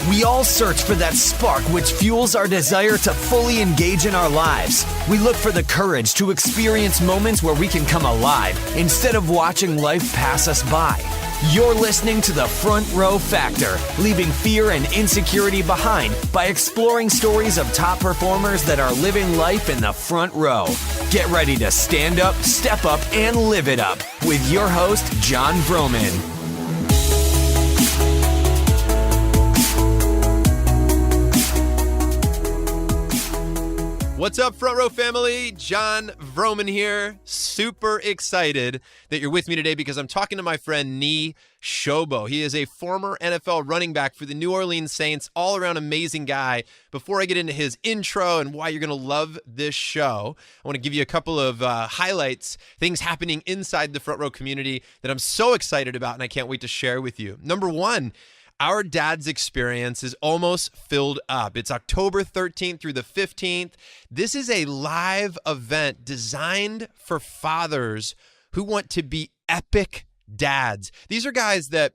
We all search for that spark which fuels our desire to fully engage in our lives. We look for the courage to experience moments where we can come alive instead of watching life pass us by. You're listening to the Front Row Factor, leaving fear and insecurity behind by exploring stories of top performers that are living life in the front row. Get ready to stand up, step up, and live it up with your host, John Vroman. What's up, Front Row family? John Vroman here. Super excited that you're with me today because I'm talking to my friend Niyi Sobo. He is a former NFL running back for the New Orleans Saints, all-around amazing guy. Before I get into his intro and why you're going to love this show, I want to give you a couple of highlights, things happening inside the Front Row community that I'm so excited about and I can't wait to share with you. Number one, our dad's experience is almost filled up. It's October 13th through the 15th. This is a live event designed for fathers who want to be epic dads. These are guys that,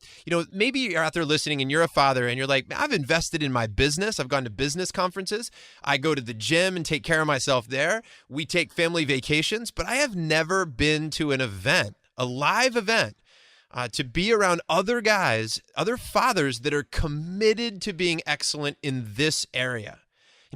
maybe you're out there listening and you're a father and you're like, I've invested in my business. I've gone to business conferences. I go to the gym and take care of myself there. We take family vacations, but I have never been to an event, a live event. To be around other guys, other fathers that are committed to being excellent in this area.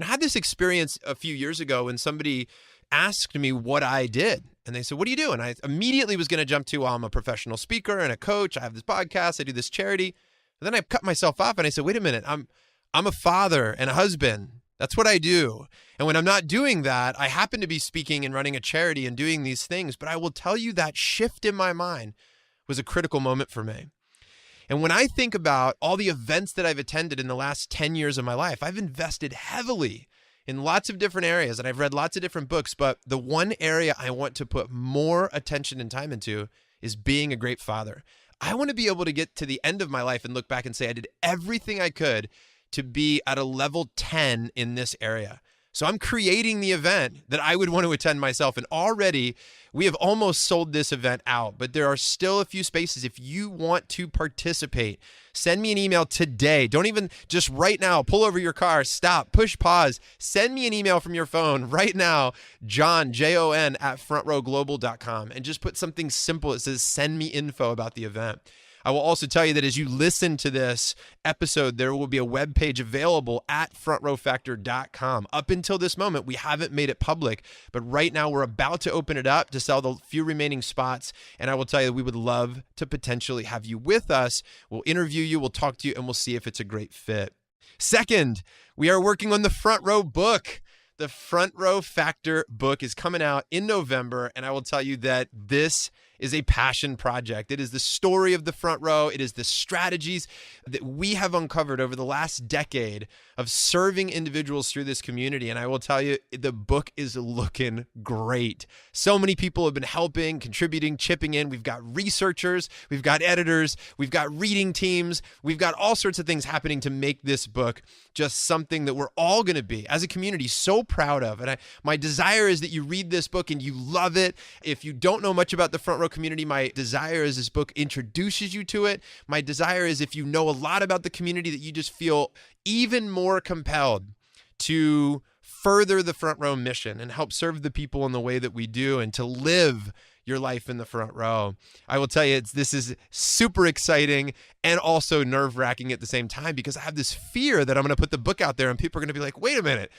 I had this experience a few years ago when somebody asked me what I did. And they said, what do you do? And I immediately was going to jump to, well, I'm a professional speaker and a coach. I have this podcast. I do this charity. And then I cut myself off and I said, wait a minute, I'm a father and a husband. That's what I do. And when I'm not doing that, I happen to be speaking and running a charity and doing these things. But I will tell you that shift in my mind was a critical moment for me. And when I think about all the events that I've attended in the last 10 years of my life, I've invested heavily in lots of different areas and I've read lots of different books, but the one area I want to put more attention and time into is being a great father. I want to be able to get to the end of my life and look back and say, I did everything I could to be at a level 10 in this area. So I'm creating the event that I would want to attend myself. And already we have almost sold this event out, but there are still a few spaces. If you want to participate, send me an email today. Don't even just right now, pull over your car, stop, push pause. Send me an email from your phone right now, John, Jon, at frontrowglobal.com, and just put something simple. It says, send me info about the event. I will also tell you that as you listen to this episode, there will be a web page available at frontrowfactor.com. Up until this moment, we haven't made it public, but right now we're about to open it up to sell the few remaining spots. And I will tell you, we would love to potentially have you with us. We'll interview you, we'll talk to you, and we'll see if it's a great fit. Second, we are working on the Front Row book. The Front Row Factor book is coming out in November, and I will tell you that this is a passion project. It is the story of the Front Row. It is the strategies that we have uncovered over the last decade of serving individuals through this community. And I will tell you, the book is looking great. So many people have been helping, contributing, chipping in. We've got researchers, we've got editors, we've got reading teams, we've got all sorts of things happening to make this book just something that we're all going to be, as a community, so proud of. And my desire is that you read this book and you love it. If you don't know much about the Front Row community, my desire is this book introduces you to it. My desire is if you know a lot about the community, that you just feel even more compelled to further the Front Row mission and help serve the people in the way that we do and to live your life in the front row. I will tell you, this is super exciting and also nerve-wracking at the same time, because I have this fear that I'm going to put the book out there and people are going to be like, wait a minute,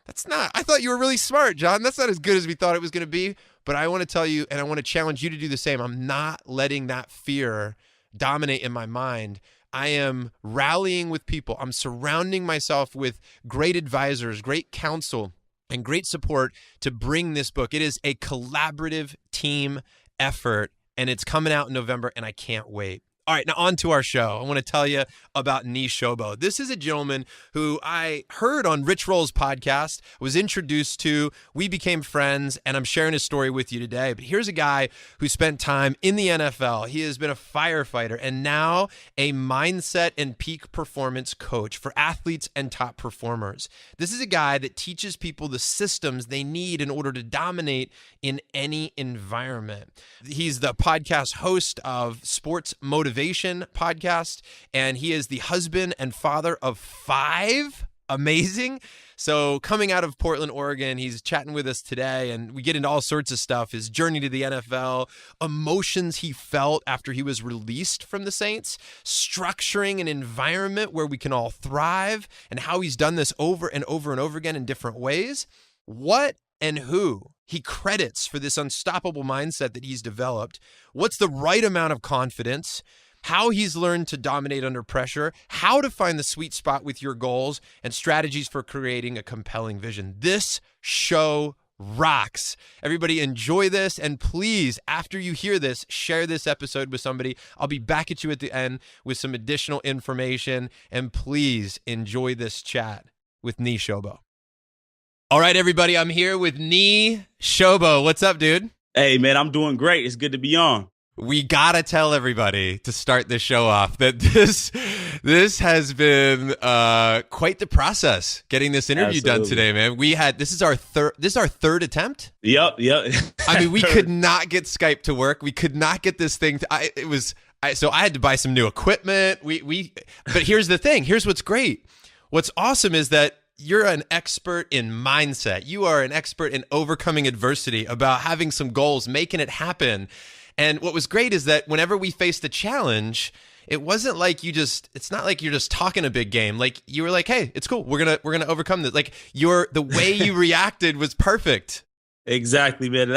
I thought you were really smart, John. That's not as good as we thought it was going to be. But I want to tell you, and I want to challenge you to do the same. I'm not letting that fear dominate in my mind. I am rallying with people. I'm surrounding myself with great advisors, great counsel, and great support to bring this book. It is a collaborative team effort, and it's coming out in November, and I can't wait. All right, now on to our show. I want to tell you about Niyi Sobo. This is a gentleman who I heard on Rich Roll's podcast, was introduced to, we became friends, and I'm sharing his story with you today. But here's a guy who spent time in the NFL. He has been a firefighter and now a mindset and peak performance coach for athletes and top performers. This is a guy that teaches people the systems they need in order to dominate in any environment. He's the podcast host of Sports Motivation motivation podcast, and he is the husband and father of 5. Amazing. So coming out of Portland, Oregon, he's chatting with us today, and we get into all sorts of stuff, his journey to the NFL, emotions he felt after he was released from the Saints, structuring an environment where we can all thrive, and how he's done this over and over and over again in different ways. What and who he credits for this unstoppable mindset that he's developed, what's the right amount of confidence, how he's learned to dominate under pressure, how to find the sweet spot with your goals, and strategies for creating a compelling vision. This show rocks. Everybody enjoy this, and please, after you hear this, share this episode with somebody. I'll be back at you at the end with some additional information, and please enjoy this chat with Niyi Sobo. All right, everybody, I'm here with Niyi Sobo. What's up, dude? Hey, man, I'm doing great. It's good to be on. We gotta tell everybody to start this show off that this has been quite the process getting this interview done today, man. This is our third attempt. Yep. I mean, we could not get Skype to work. We could not get this thing. So I had to buy some new equipment. But here's the thing. Here's what's great. What's awesome is that you're an expert in mindset. You are an expert in overcoming adversity, about having some goals, making it happen. And what was great is that whenever we faced a challenge, it wasn't like it's not like you're just talking a big game. Like, you were like, hey, it's cool. We're going to overcome this. Like, the way you reacted was perfect. Exactly, man.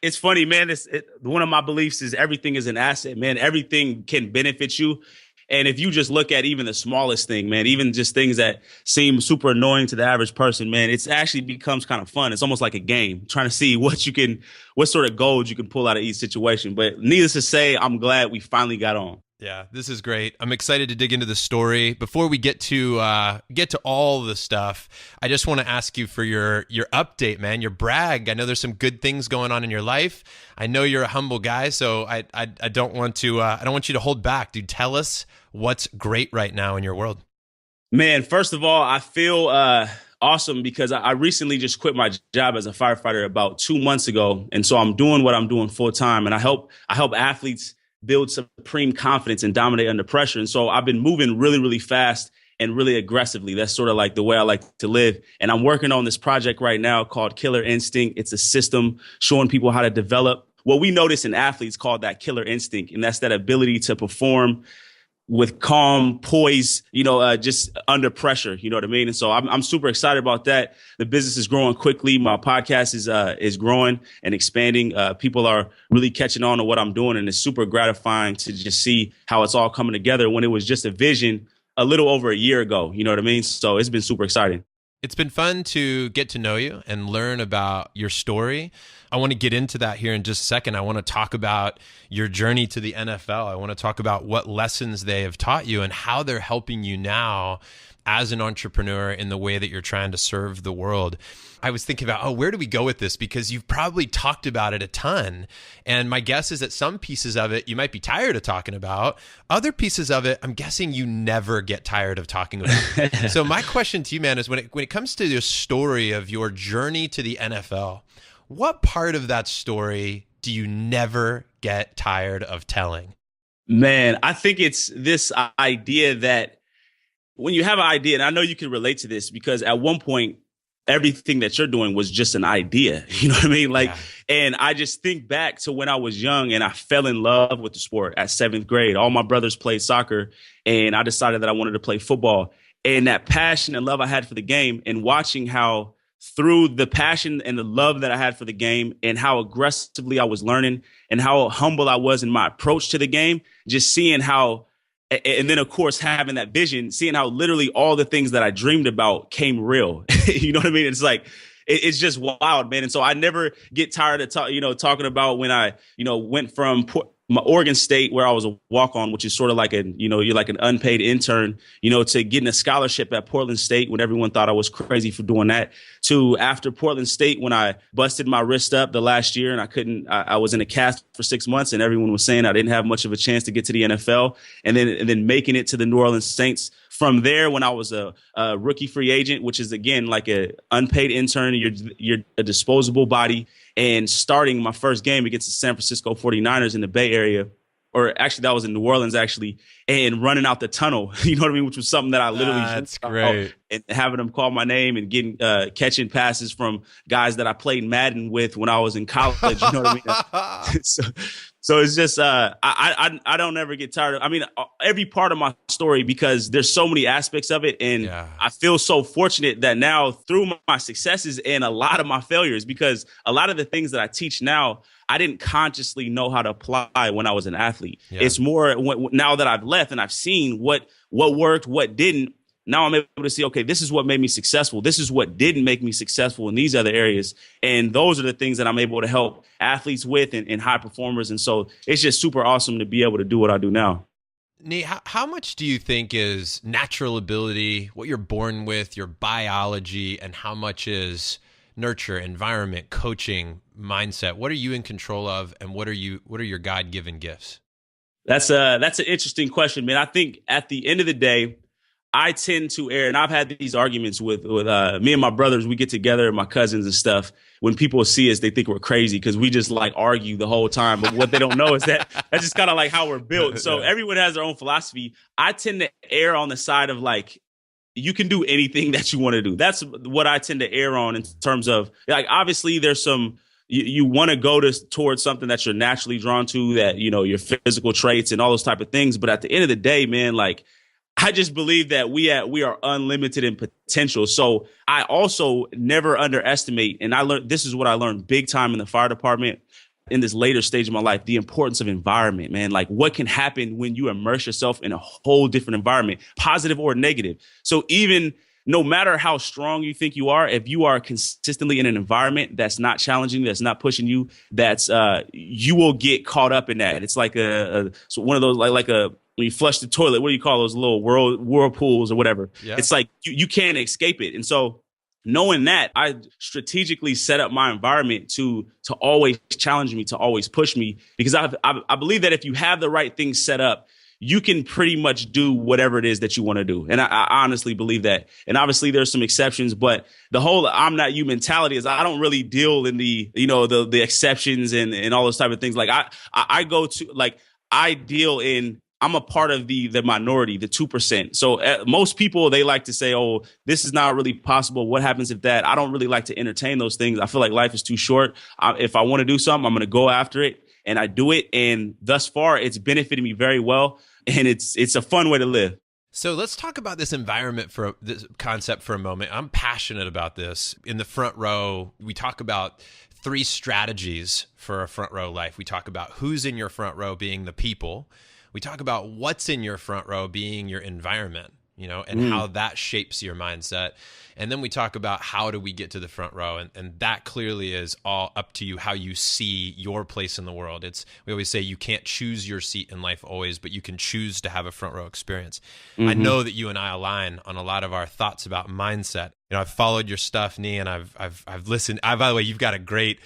It's funny, man. One of my beliefs is everything is an asset, man. Everything can benefit you. And if you just look at even the smallest thing, man, even just things that seem super annoying to the average person, man, it's actually becomes kind of fun. It's almost like a game, trying to see what sort of goals you can pull out of each situation. But needless to say, I'm glad we finally got on. Yeah, this is great. I'm excited to dig into the story. Before we get to all the stuff, I just want to ask you for your update, man, your brag. I know there's some good things going on in your life. I know you're a humble guy, so I don't want you to hold back, dude. Tell us what's great right now in your world. Man, first of all, I feel awesome because I recently just quit my job as a firefighter about 2 months ago, and so I'm doing what I'm doing full time, and I help athletes build supreme confidence and dominate under pressure. And so I've been moving really, really fast and really aggressively. That's sort of like the way I like to live. And I'm working on this project right now called Killer Instinct. It's a system showing people how to develop what we notice in athletes called that killer instinct. And that's that ability to perform with calm, poise, just under pressure. You know what I mean? And so I'm super excited about that. The business is growing quickly. My podcast is growing and expanding. People are really catching on to what I'm doing, and it's super gratifying to just see how it's all coming together when it was just a vision a little over a year ago. You know what I mean? So it's been super exciting. It's been fun to get to know you and learn about your story. I want to get into that here in just a second. I want to talk about your journey to the NFL. I want to talk about what lessons they have taught you and how they're helping you now as an entrepreneur in the way that you're trying to serve the world. I was thinking about, where do we go with this? Because you've probably talked about it a ton. And my guess is that some pieces of it you might be tired of talking about. Other pieces of it, I'm guessing you never get tired of talking about. So my question to you, man, is when it comes to your story of your journey to the NFL, what part of that story do you never get tired of telling? Man, I think it's this idea that when you have an idea, and I know you can relate to this because at one point, everything that you're doing was just an idea. You know what I mean? And I just think back to when I was young and I fell in love with the sport at 7th grade. All my brothers played soccer and I decided that I wanted to play football. And that passion and love I had for the game, and watching how through the passion and the love that I had for the game and how aggressively I was learning and how humble I was in my approach to the game, just seeing how, and then, of course, having that vision, seeing how literally all the things that I dreamed about came real. You know what I mean? It's like, it's just wild, man. And so I never get tired of talking about when I, went from my Oregon State, where I was a walk-on, which is sort of like you're like an unpaid intern, to getting a scholarship at Portland State when everyone thought I was crazy for doing that, to after Portland State when I busted my wrist up the last year and I was in a cast for 6 months and everyone was saying I didn't have much of a chance to get to the NFL, and then making it to the New Orleans Saints. From there, when I was a rookie free agent, which is, again, like a unpaid intern, you're a disposable body, and starting my first game against the San Francisco 49ers in the Bay Area, or actually that was in New Orleans actually, and running out the tunnel, you know what I mean? Which was something that I literally That's great. and having them call my name and getting catching passes from guys that I played Madden with when I was in college. You know what I mean? So it's just I don't ever get tired of. I mean, every part of my story, because there's so many aspects of it, and I feel so fortunate that now through my successes and a lot of my failures, because a lot of the things that I teach now, I didn't consciously know how to apply when I was an athlete. Yeah. It's more now that I've left and I've seen what worked, what didn't. Now I'm able to see, okay, this is what made me successful. This is what didn't make me successful in these other areas. And those are the things that I'm able to help athletes with and high performers. And so it's just super awesome to be able to do what I do now. Niyi, how much do you think is natural ability, what you're born with, your biology, and how much is nurture, environment, coaching, mindset? What are you in control of, and what are your God-given gifts? That's an interesting question, man. I think at the end of the day, I tend to err, and I've had these arguments with me and my brothers. We get together, my cousins and stuff. When people see us, they think we're crazy because we just like argue the whole time. But what they don't know is that that's just kind of like how we're built. So everyone has their own philosophy. I tend to err on the side of like, you can do anything that you want to do. That's what I tend to err on in terms of, like, obviously there's some, you want to go towards something that you're naturally drawn to, that, you know, your physical traits and all those type of things. But at the end of the day, man, like, I just believe that we are unlimited in potential. So I also never underestimate, and this is what I learned big time in the fire department in this later stage of my life, the importance of environment, man. Like, what can happen when you immerse yourself in a whole different environment, positive or negative. So even no matter how strong you think you are, if you are consistently in an environment that's not challenging, that's not pushing you, that's you will get caught up in that. It's like so one of those like when you flush the toilet, what do you call those little whirlpools or whatever? Yeah. It's like you can't escape it. And so knowing that, I strategically set up my environment to always challenge me, to always push me, because I believe that if you have the right things set up, you can pretty much do whatever it is that you want to do. And I honestly believe that. And obviously there's some exceptions, but the whole I'm not you mentality is I don't really deal in the exceptions and all those type of things. Like I go to, like, I deal in, I'm a part of the minority, the 2%. So most people, they like to say, oh, this is not really possible. What happens if that? I don't really like to entertain those things. I feel like life is too short. If I want to do something, I'm going to go after it, and I do it. And thus far, it's benefited me very well. And it's a fun way to live. So let's talk about this environment for this concept for a moment. I'm passionate about this. In the front row, we talk about 3 strategies for a front row life. We talk about who's in your front row being the people. We talk about what's in your front row being your environment, you know, and how that shapes your mindset. And then we talk about how do we get to the front row. And that clearly is all up to you, how you see your place in the world. We always say you can't choose your seat in life always, but you can choose to have a front row experience. I know that you and I align on a lot of our thoughts about mindset. You know, I've followed your stuff, Niyi, and I've listened. By the way, you've got a great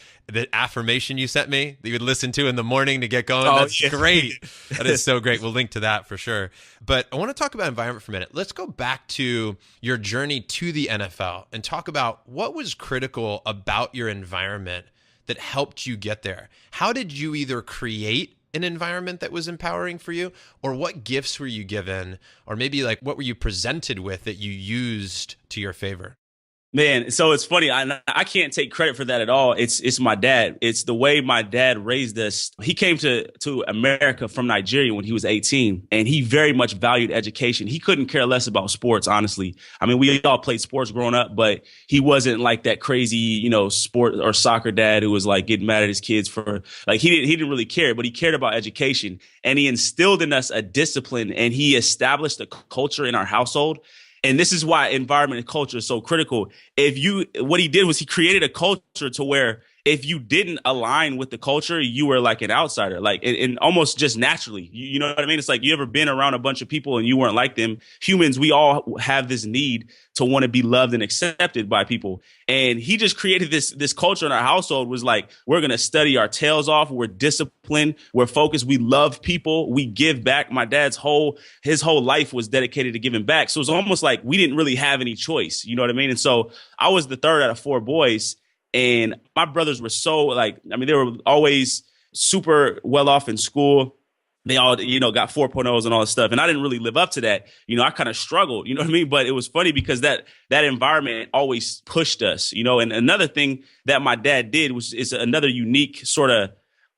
affirmation you sent me that you would listen to in the morning to get going. That's great. That is so great. We'll link to that for sure. But I want to talk about environment for a minute. Let's go back to your journey to the NFL and talk about what was critical about your environment that helped you get there. How did you either create an environment that was empowering for you, or what gifts were you given, or maybe like what were you presented with that you used to your favor? Man, so it's funny. I can't take credit for that at all. It's my dad. It's the way my dad raised us. He came to America from Nigeria when he was 18, and he very much valued education. He couldn't care less about sports, honestly. I mean, we all played sports growing up, but he wasn't like that crazy, sport or soccer dad who was like getting mad at his kids for, like, he didn't really care, but he cared about education, and he instilled in us a discipline, and he established a culture in our household. And this is why environment and culture is so critical. What he did was he created a culture to where if you didn't align with the culture, you were like an outsider, like, and almost just naturally, you know what I mean? It's like, you ever been around a bunch of people and you weren't like them? Humans, we all have this need to want to be loved and accepted by people. And he just created this culture in our household, was like, we're going to study our tails off. We're disciplined. We're focused. We love people. We give back. My dad's his whole life was dedicated to giving back. So it's almost like we didn't really have any choice. You know what I mean? And so I was the third out of 4 boys. And my brothers were so, like, I mean, they were always super well off in school. they all, got 4.0s and all this stuff. And I didn't really live up to that. I kind of struggled, you know what I mean? But it was funny because that environment always pushed us, And another thing that my dad did is another unique sort of,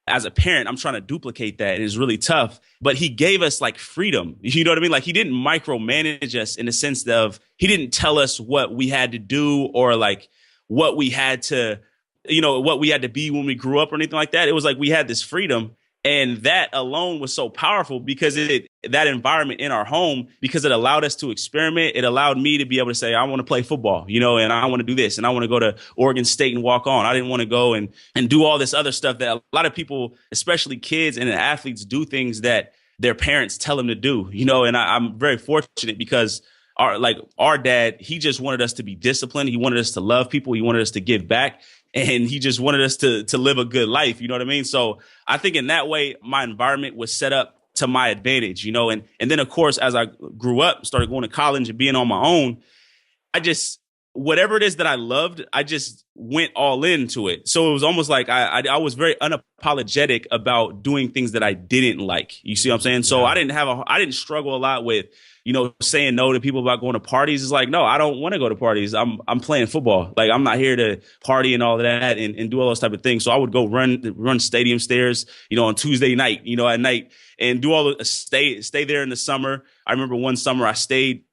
as a parent, I'm trying to duplicate that. And it's really tough, but he gave us like freedom. You know what I mean? Like he didn't micromanage us in the sense of he didn't tell us what we had to do or like what we had to, what we had to be when we grew up or anything like that. It was like we had this freedom. And that alone was so powerful because that environment in our home, because it allowed us to experiment. It allowed me to be able to say, I want to play football, and I want to do this and I want to go to Oregon State and walk on. I didn't want to go and do all this other stuff that a lot of people, especially kids and athletes, do things that their parents tell them to do, and I'm very fortunate because our dad, he just wanted us to be disciplined. He wanted us to love people. He wanted us to give back. And he just wanted us to live a good life. You know what I mean? So I think in that way, my environment was set up to my advantage, and then, of course, as I grew up, started going to college and being on my own, whatever it is that I loved, I just went all into it. So it was almost like I was very unapologetic about doing things that I didn't like. You see what I'm saying? So I didn't struggle a lot with, saying no to people about going to parties. It's like, no, I don't want to go to parties. I'm playing football. Like I'm not here to party and all of that and do all those type of things. So I would go run stadium stairs, on Tuesday night, at night and do all the stay there in the summer. I remember one summer I stayed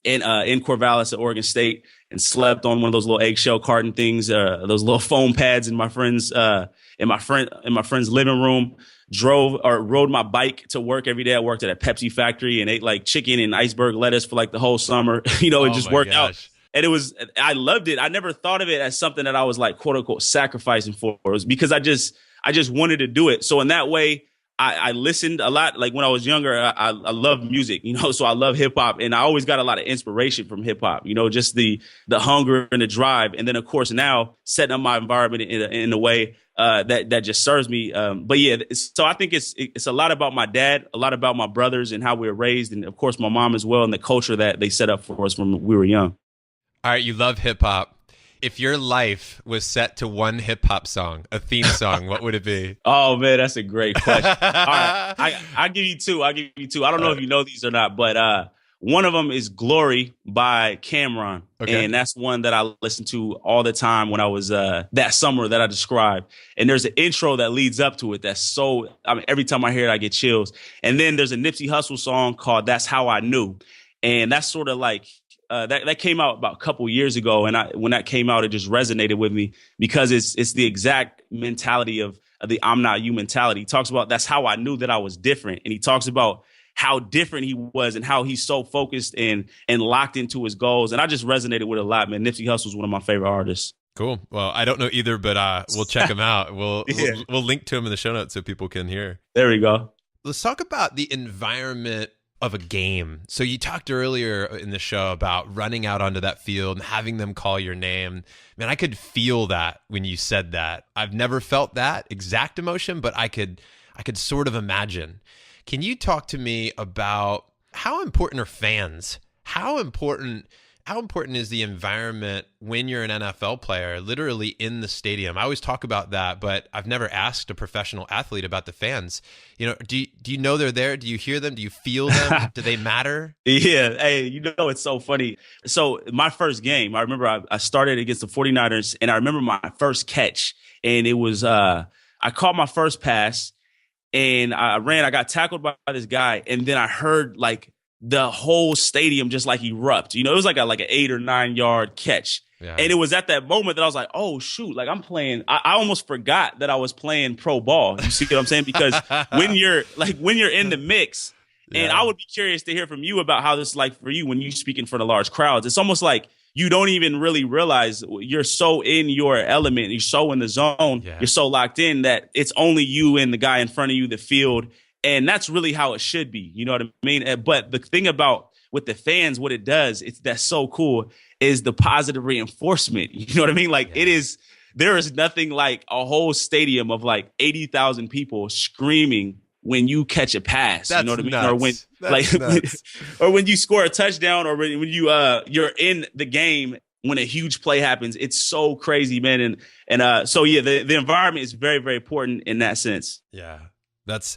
in Corvallis at Oregon State and slept on one of those little eggshell carton things, those little foam pads in my friend's living room. Rode my bike to work every day. I worked at a Pepsi factory and ate like chicken and iceberg lettuce for like the whole summer, and just worked out. And I loved it. I never thought of it as something that I was like, quote unquote, sacrificing for. It was because I just wanted to do it. So in that way, I listened a lot. Like when I was younger, I loved music, so I love hip hop. And I always got a lot of inspiration from hip hop, just the hunger and the drive. And then, of course, now setting up my environment in a way that just serves me. But yeah, so I think it's a lot about my dad, a lot about my brothers and how we were raised. And, of course, my mom as well and the culture that they set up for us when we were young. All right. You love hip hop. If your life was set to one hip hop song, a theme song, what would it be? Oh man, that's a great question. All right, I'll give you two. I don't know if you know these or not, but one of them is "Glory" by Cameron, and that's one that I listened to all the time when I was that summer that I described. And there's an intro that leads up to it. Every time I hear it, I get chills. And then there's a Nipsey Hussle song called "That's How I Knew," and that's sort of like. That came out about a couple years ago, and when that came out, it just resonated with me because it's the exact mentality of the "I'm not you" mentality. He talks about that's how I knew that I was different, and he talks about how different he was and how he's so focused and locked into his goals. And I just resonated with it a lot, man. Nipsey Hussle is one of my favorite artists. Cool. Well, I don't know either, but we'll check him out. We'll link to him in the show notes so people can hear. There we go. Let's talk about the environment of a game. So you talked earlier in the show about running out onto that field and having them call your name. Man, I could feel that when you said that. I've never felt that exact emotion, but I could sort of imagine. Can you talk to me about how important are fans? How important is the environment when you're an NFL player, literally in the stadium? I always talk about that, but I've never asked a professional athlete about the fans. Do you know they're there? Do you hear them? Do you feel them? Do they matter? Yeah. Hey, it's so funny. So my first game, I remember I started against the 49ers, and I remember my first catch, and it was I caught my first pass, and I got tackled by this guy, and then I heard like the whole stadium just like erupt. It was like an 8 or 9 yard catch. Yeah. And it was at that moment that I was like, oh shoot, like I'm playing. I almost forgot that I was playing pro ball. You see what I'm saying? Because when you're in the mix, and I would be curious to hear from you about how this is like for you when you're speaking for the large crowds. It's almost like you don't even really realize you're so in your element. You're so in the zone. Yeah. You're so locked in that it's only you and the guy in front of you, the field. And that's really how it should be. You know what I mean? But the thing about with the fans, what it does, that's so cool, is the positive reinforcement. You know what I mean? Like there is nothing like a whole stadium of like 80,000 people screaming when you catch a pass. That's you know what I mean? Nuts. Or when you score a touchdown, or when you're in the game when a huge play happens. It's so crazy, man. And so yeah, the environment is very, very important in that sense. Yeah. That's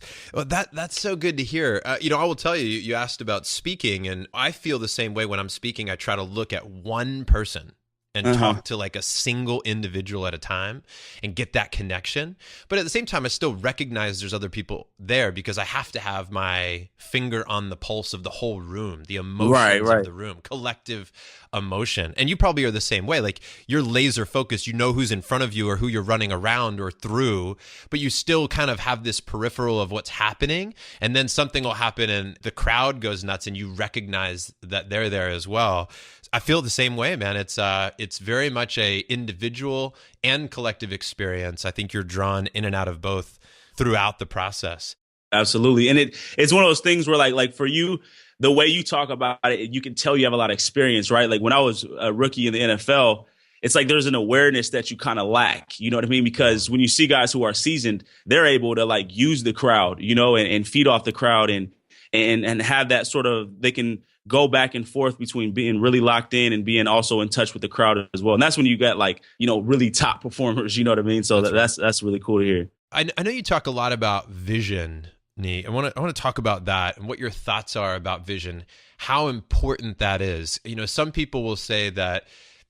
so good to hear. I will tell you, you asked about speaking, and I feel the same way when I'm speaking. I try to look at one person and talk to like a single individual at a time and get that connection. But at the same time, I still recognize there's other people there because I have to have my finger on the pulse of the whole room, the emotions of the room, collective emotion. And you probably are the same way. Like you're laser focused. You know who's in front of you or who you're running around or through, but you still kind of have this peripheral of what's happening. And then something will happen and the crowd goes nuts and you recognize that they're there as well. I feel the same way, man. It's very much a individual and collective experience. I think you're drawn in and out of both throughout the process. Absolutely. And it's one of those things where like for you, the way you talk about it, you can tell you have a lot of experience, right? Like when I was a rookie in the NFL, it's like there's an awareness that you kind of lack, you know what I mean? Because when you see guys who are seasoned, they're able to like use the crowd, and feed off the crowd and have that sort of, they can go back and forth between being really locked in and being also in touch with the crowd as well. And that's when you got like, really top performers, you know what I mean? So that's really cool to hear. I know you talk a lot about vision, Niyi. I want to talk about that and what your thoughts are about vision, how important that is. Some people will say that,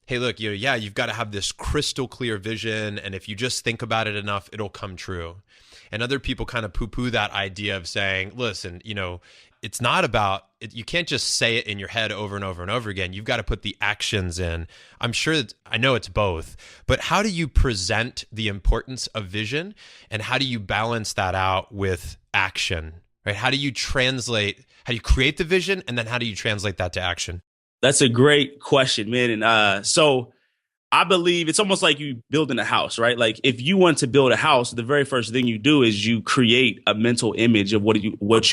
hey, look, you've got to have this crystal clear vision. And if you just think about it enough, it'll come true. And other people kind of poo-poo that idea of saying, listen, it's not about it. You can't just say it in your head over and over and over again. You've got to put the actions in. I know it's both, but how do you present the importance of vision and how do you balance that out with action, right? How do you create the vision and then how do you translate that to action? That's a great question, man. And so I believe it's almost like you building a house, right? Like if you want to build a house, the very first thing you do is you create a mental image of what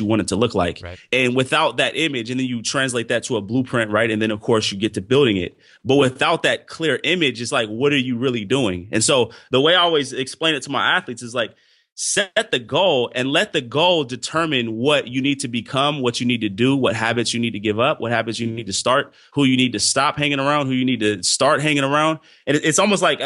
you want it to look like. Right. And without that image, and then you translate that to a blueprint, right? And then of course you get to building it. But without that clear image, it's like, what are you really doing? And so the way I always explain it to my athletes is like, set the goal and let the goal determine what you need to become, what you need to do, what habits you need to give up, what habits you need to start, who you need to stop hanging around, who you need to start hanging around. And it's almost like,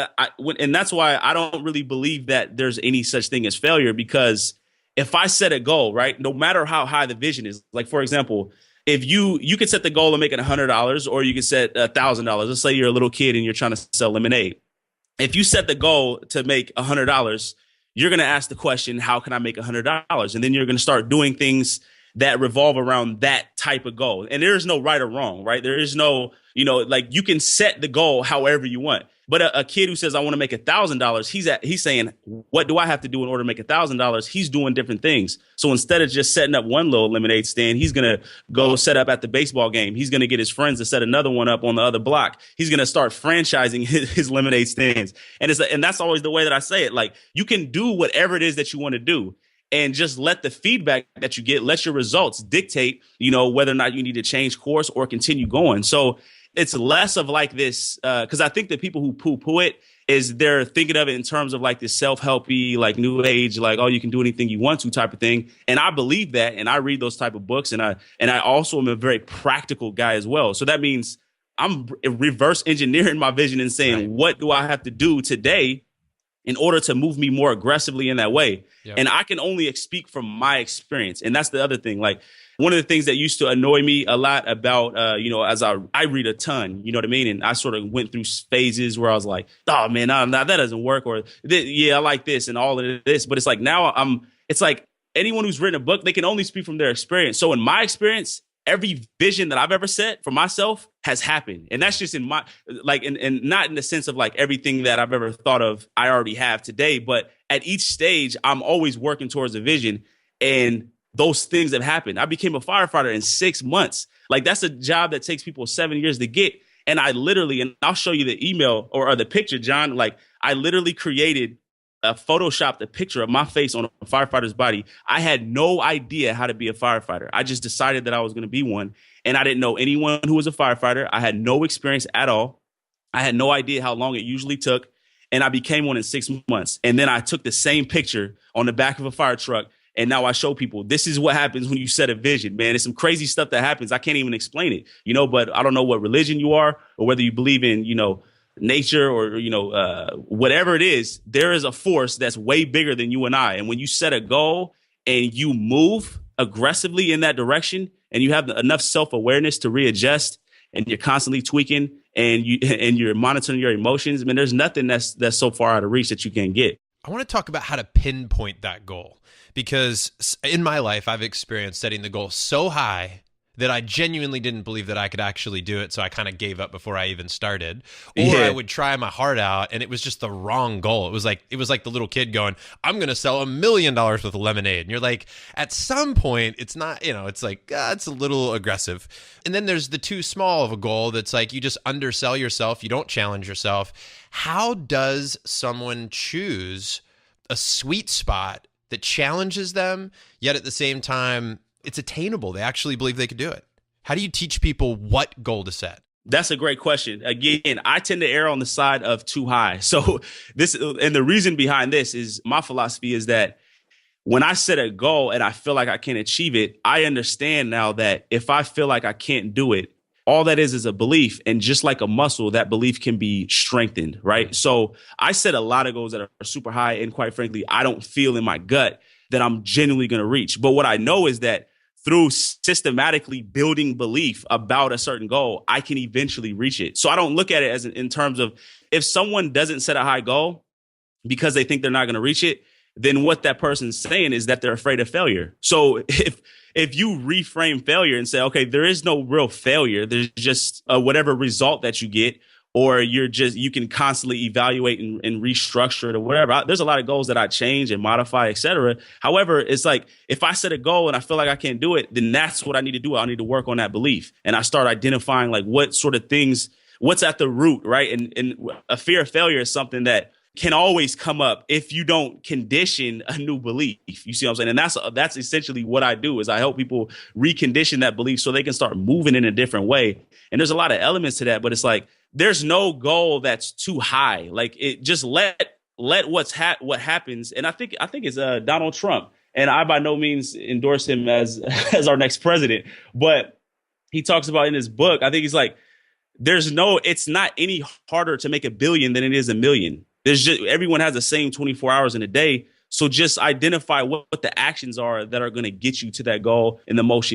and that's why I don't really believe that there's any such thing as failure, because if I set a goal, right, no matter how high the vision is, like, for example, if you could set the goal of making $100 or you could set $1,000. Let's say you're a little kid and you're trying to sell lemonade. If you set the goal to make $100, you're going to ask the question, how can I make $100? And then you're going to start doing things that revolve around that type of goal. And there is no right or wrong, right? There is no, like you can set the goal however you want. But a kid who says, I want to make $1,000, he's saying, what do I have to do in order to make $1,000? He's doing different things. So instead of just setting up one little lemonade stand, he's going to go set up at the baseball game. He's going to get his friends to set another one up on the other block. He's going to start franchising his lemonade stands. And that's always the way that I say it. Like you can do whatever it is that you want to do. And just let the feedback that you get, let your results dictate, whether or not you need to change course or continue going. So it's less of like this, because I think that people who poo-poo it is they're thinking of it in terms of like this self-helpy, like new age, like, oh, you can do anything you want to type of thing. And I believe that, and I read those type of books, and I also am a very practical guy as well. So that means I'm reverse engineering my vision and saying, right, what do I have to do today in order to move me more aggressively in that way? Yep. And I can only speak from my experience. And that's the other thing. Like one of the things that used to annoy me a lot about, as I read a ton, you know what I mean? And I sort of went through phases where I was like, oh man, no, that doesn't work. Or I like this and all of this. But it's like now it's like anyone who's written a book, they can only speak from their experience. So in my experience, every vision that I've ever set for myself has happened. And that's just in my, like, and not in the sense of like everything that I've ever thought of, I already have today. But at each stage, I'm always working towards a vision. And those things have happened. I became a firefighter in 6 months. Like that's a job that takes people 7 years to get. And I literally, and I'll show you the email or the picture, John, like I literally created photoshopped a picture of my face on a firefighter's body. I had no idea how to be a firefighter. I just decided that I was going to be one. And I didn't know anyone who was a firefighter. I had no experience at all. I had no idea how long it usually took. And I became one in 6 months. And then I took the same picture on the back of a fire truck. And now I show people, this is what happens when you set a vision, man. It's some crazy stuff that happens. I can't even explain it, but I don't know what religion you are or whether you believe in, nature or, whatever it is, there is a force that's way bigger than you and I. And when you set a goal and you move aggressively in that direction and you have enough self-awareness to readjust and you're constantly tweaking and you're monitoring your emotions, I mean, there's nothing that's so far out of reach that you can't get. I want to talk about how to pinpoint that goal, because in my life, I've experienced setting the goal so high that I genuinely didn't believe that I could actually do it. So I kind of gave up before I even started. Or I would try my heart out and it was just the wrong goal. It was like the little kid going, I'm going to sell $1 million worth of lemonade. And you're like, at some point, it's not, it's like, it's a little aggressive. And then there's the too small of a goal that's like, you just undersell yourself. You don't challenge yourself. How does someone choose a sweet spot that challenges them, yet at the same time, it's attainable? They actually believe they could do it. How do you teach people what goal to set? That's a great question. Again, I tend to err on the side of too high. So and the reason behind this is my philosophy is that when I set a goal and I feel like I can't achieve it, I understand now that if I feel like I can't do it, all that is a belief. And just like a muscle, that belief can be strengthened, right? So I set a lot of goals that are super high. And quite frankly, I don't feel in my gut that I'm genuinely going to reach. But what I know is that through systematically building belief about a certain goal, I can eventually reach it. So I don't look at it as in terms of if someone doesn't set a high goal because they think they're not going to reach it, then what that person's saying is that they're afraid of failure. So if you reframe failure and say, okay, there is no real failure, there's just whatever result that you get, or you can constantly evaluate and restructure it or whatever. There's a lot of goals that I change and modify, et cetera. However, it's like if I set a goal and I feel like I can't do it, then that's what I need to do. I need to work on that belief. And I start identifying like what sort of things, what's at the root, right? And a fear of failure is something that can always come up if you don't condition a new belief. You see what I'm saying? And that's essentially what I do is I help people recondition that belief so they can start moving in a different way. And there's a lot of elements to that, but it's like, there's no goal that's too high. Like it just let what happens. And I think it's Donald Trump, and I by no means endorse him as our next president, but he talks about in his book, I think he's like, it's not any harder to make $1 billion than it is $1 million. Everyone has the same 24 hours in a day. So just identify what the actions are that are going to get you to that goal in the most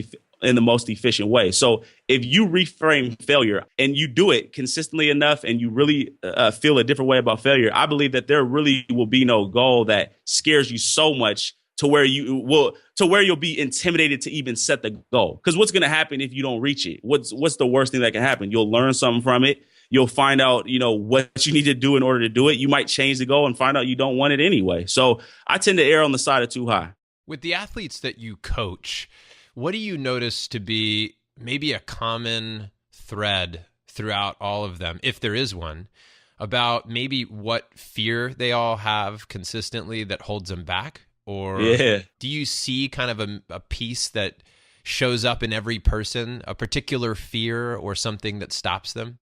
efficient way. So if you reframe failure and you do it consistently enough and you really feel a different way about failure, I believe that there really will be no goal that scares you so much to where you'll be intimidated to even set the goal. Because what's going to happen if you don't reach it? What's the worst thing that can happen? You'll learn something from it. You'll find out, what you need to do in order to do it. You might change the goal and find out you don't want it anyway. So I tend to err on the side of too high. With the athletes that you coach, what do you notice to be maybe a common thread throughout all of them, if there is one, about maybe what fear they all have consistently that holds them back? Or do you see kind of a piece that shows up in every person, a particular fear or something that stops them?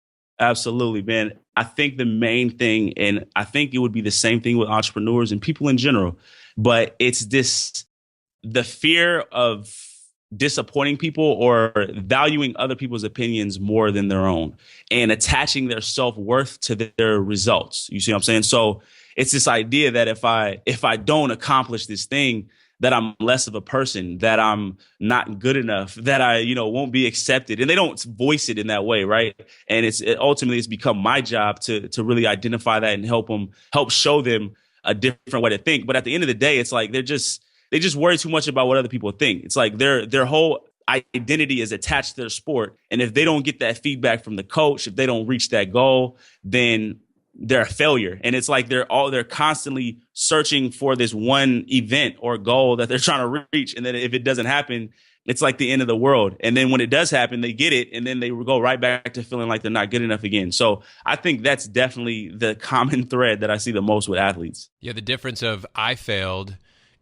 Absolutely, man. I think the main thing, and I think it would be the same thing with entrepreneurs and people in general, but it's the fear of disappointing people or valuing other people's opinions more than their own and attaching their self-worth to their results. You see what I'm saying? So it's this idea that if I don't accomplish this thing, that I'm less of a person, that I'm not good enough, that I, won't be accepted. And they don't voice it in that way, right? And ultimately it's become my job to really identify that and help show them a different way to think. But at the end of the day, it's like they just worry too much about what other people think. It's like their whole identity is attached to their sport. And if they don't get that feedback from the coach, if they don't reach that goal, then they're a failure. And it's like they're constantly searching for this one event or goal that they're trying to reach. And then if it doesn't happen, it's like the end of the world. And then when it does happen, they get it. And then they go right back to feeling like they're not good enough again. So I think that's definitely the common thread that I see the most with athletes. Yeah. The difference of I failed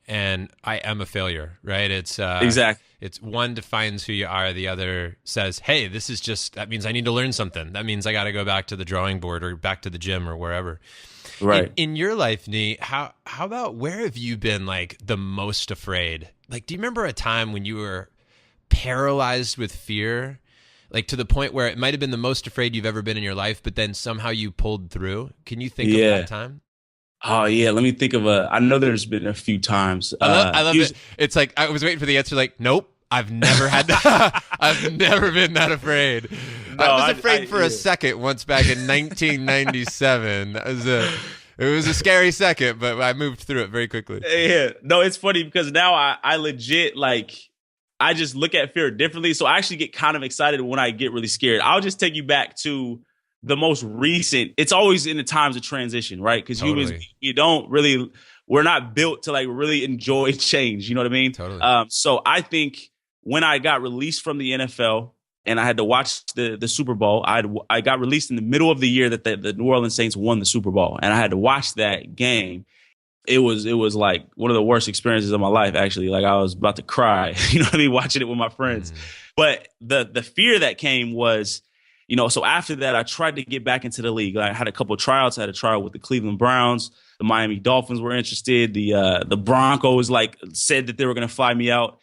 and I am a failure, right? It's exactly. It's one defines who you are. The other says, hey, that means I need to learn something. That means I got to go back to the drawing board or back to the gym or wherever. Right. In your life, Niyi, how about where have you been like the most afraid? Like, do you remember a time when you were paralyzed with fear? Like to the point where it might have been the most afraid you've ever been in your life, but then somehow you pulled through. Can you think of that time? Oh yeah, let me think of I know there's been a few times. I love it. It's like I was waiting for the answer. Like, nope. I've never had that. I've never been that afraid. No, I was afraid for a second once back in 1997. It was a scary second, but I moved through it very quickly. Yeah, no, it's funny because now I legit like I just look at fear differently. So I actually get kind of excited when I get really scared. I'll just take you back to the most recent. It's always in the times of transition, right? Because humans, you don't really, we're not built to like really enjoy change. You know what I mean? Totally. So I think when I got released from the NFL and I had to watch the Super Bowl, I got released in the middle of the year that the New Orleans Saints won the Super Bowl, and I had to watch that game. It was like one of the worst experiences of my life, actually. Like I was about to cry, you know what I mean, watching it with my friends. But the fear that came was, you know, so after that, I tried to get back into the league. I had a couple of tryouts. I had a tryout with the Cleveland Browns. The Miami Dolphins were interested. The Broncos like said that they were going to fly me out.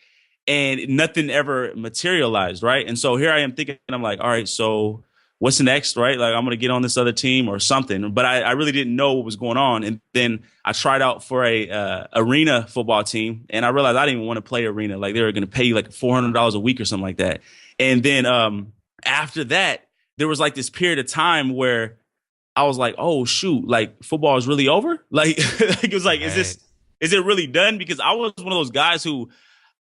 And nothing ever materialized, right? And so here I am thinking, I'm like, all right, so what's next, right? Like I'm going to get on this other team or something. But I really didn't know what was going on. And then I tried out for a arena football team, and I realized I didn't even want to play arena. Like they were going to pay you like $400 a week or something like that. And then after that, there was like this period of time where I was like, oh shoot, like football is really over. Like it was like, is it really done? Because I was one of those guys who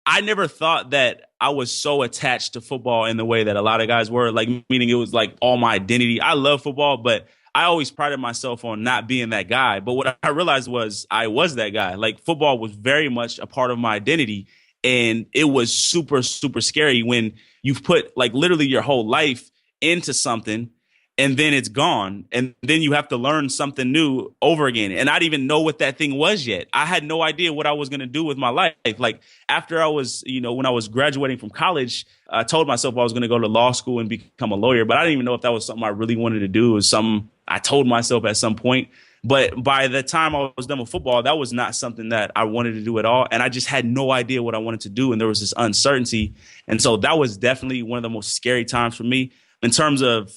I never thought that I was so attached to football in the way that a lot of guys were, like, meaning it was like all my identity. I love football, but I always prided myself on not being that guy. But what I realized was I was that guy. Like football was very much a part of my identity. And it was super, super scary when you've put like literally your whole life into something and then it's gone. And then you have to learn something new over again. And I didn't even know what that thing was yet. I had no idea what I was going to do with my life. Like after I was, you know, when I was graduating from college, I told myself I was going to go to law school and become a lawyer, but I didn't even know if that was something I really wanted to do. It was something I told myself at some point. But by the time I was done with football, that was not something that I wanted to do at all. And I just had no idea what I wanted to do. And there was this uncertainty. And so that was definitely one of the most scary times for me in terms of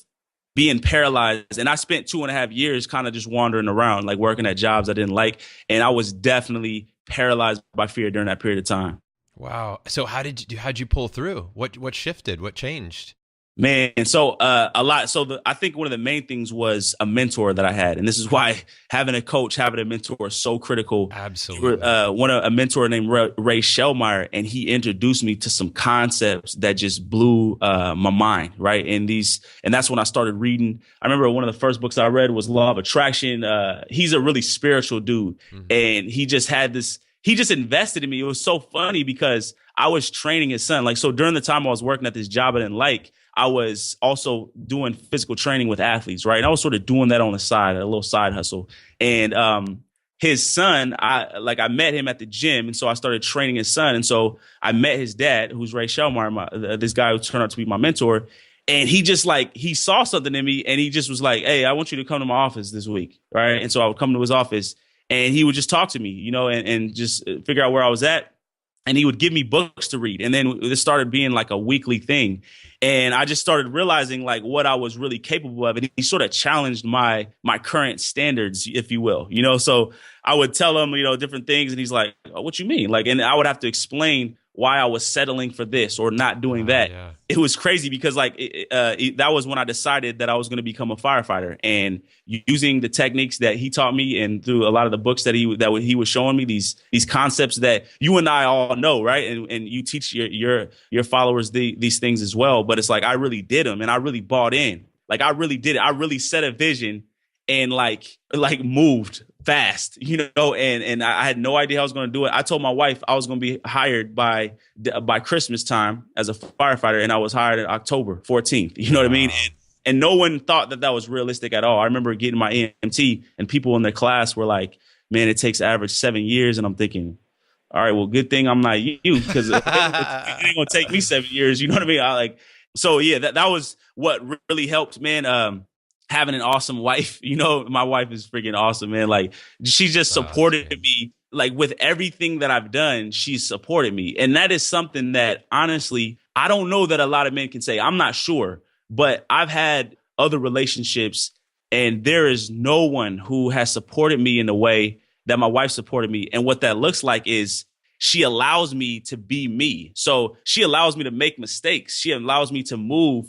being paralyzed. And I spent 2.5 years kind of just wandering around, like working at jobs I didn't like. And I was definitely paralyzed by fear during that period of time. Wow. So how'd you pull through? What shifted? What changed? Man, so a lot. So I think one of the main things was a mentor that I had, and this is why having a coach, having a mentor is so critical. Absolutely. A mentor named Ray Shellmeyer, and he introduced me to some concepts that just blew my mind, right? And that's when I started reading. I remember one of the first books I read was Law of Attraction. He's a really spiritual dude, and he just had this. He just invested in me. It was so funny because I was training his son. Like so, during the time I was working at this job I didn't like, I was also doing physical training with athletes, right? And I was sort of doing that on the side, a little side hustle. And his son, I met him at the gym, and so I started training his son. And so I met his dad, who's Ray Shellmeyer, this guy who turned out to be my mentor. And he just he saw something in me, and he just was like, "Hey, I want you to come to my office this week," right? And so I would come to his office, and he would just talk to me, you know, and just figure out where I was at. And he would give me books to read. And then this started being like a weekly thing. And I just started realizing like what I was really capable of. And he sort of challenged my current standards, if you will, you know. So I would tell him, you know, different things. And he's like, oh, what you mean? Like, and I would have to explain why I was settling for this or not doing that. Yeah. It was crazy because that was when I decided that I was going to become a firefighter, and using the techniques that he taught me and through a lot of the books that he was showing me, these concepts that you and I all know, right? And you teach your followers these things as well. But it's like, I really did them, and I really bought in. Like I really did it. I really set a vision and like moved fast, you know, and I had no idea how I was going to do it. I told my wife I was going to be hired by Christmas time as a firefighter, and I was hired on October 14th. You know what I mean? And no one thought that was realistic at all. I remember getting my EMT, and people in the class were like, "Man, it takes average 7 years," and I'm thinking, all right, well, good thing I'm not you, because it ain't gonna take me 7 years. You know what I mean? So yeah, that was what really helped, man. Having an awesome wife, you know, my wife is freaking awesome, man. Like she just supported me, like with everything that I've done, she's supported me. And that is something that honestly, I don't know that a lot of men can say. I'm not sure, but I've had other relationships And there is no one who has supported me in the way that my wife supported me. And what that looks like is she allows me to be me. So she allows me to make mistakes. She allows me to move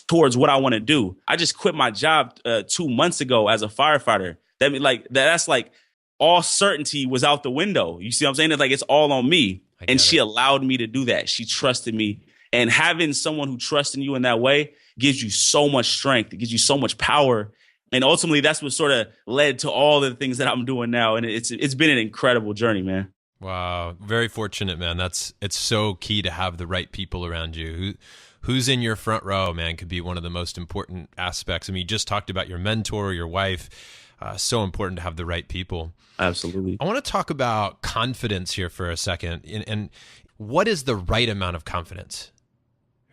towards what I want to do. I just quit my job 2 months ago as a firefighter. That's like all certainty was out the window. You see what I'm saying? It's like it's all on me. And she allowed me to do that. She trusted me. And having someone who trusts in you in that way gives you so much strength. It gives you so much power. And ultimately, that's what sort of led to all the things that I'm doing now. And it's been an incredible journey, man. Wow. Very fortunate, man. It's so key to have the right people around you. Who's in your front row, man, could be one of the most important aspects. I mean, you just talked about your mentor, your wife. So important to have the right people. Absolutely. I want to talk about confidence here for a second. And what is the right amount of confidence?